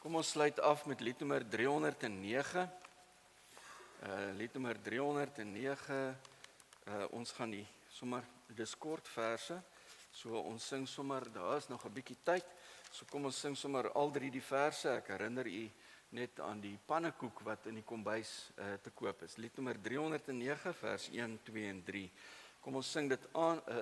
Kom ons sluit af met liednommer 309. Liednommer 309, ons gaan die sommer, dis kort verse, so ons sing sommer, daar is nog 'n bietjie tyd, so kom ons sing sommer al drie die verse. Ek herinner u net aan die pannekoek wat in die kombuis te koop is. Liednommer 309, vers 1, 2 en 3. Kom ons sing dit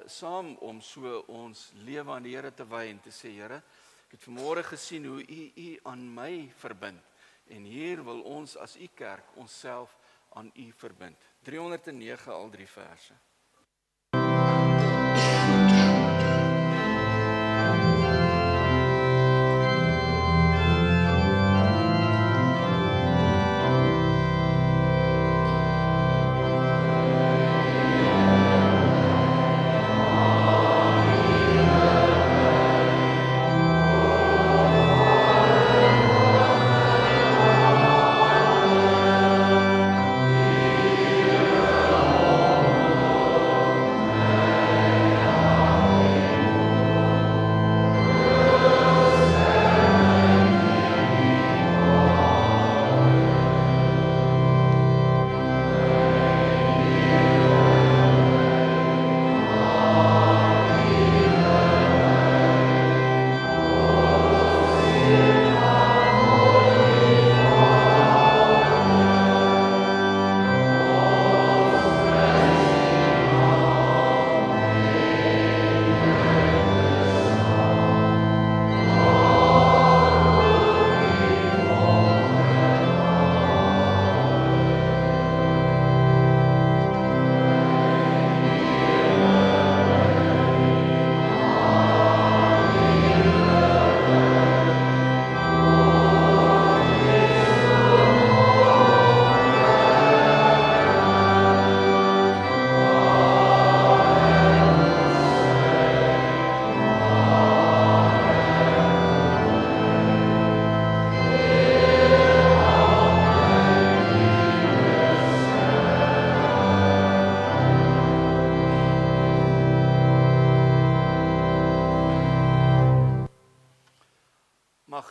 saam om so ons lewe aan die Here te wy en te sê, Here, ek het vanmôre gesien hoe u aan my verbind, en hier wil ons as u kerk onsself aan u verbind. 309, al drie verse.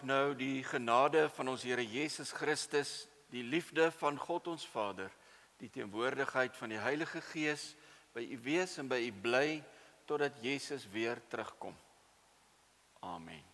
mag nou die genade van ons Here Jesus Christus, die liefde van God ons Vader, die teenwoordigheid van die Heilige Gees by u wees en by u bly totdat Jesus weer terugkom. Amen.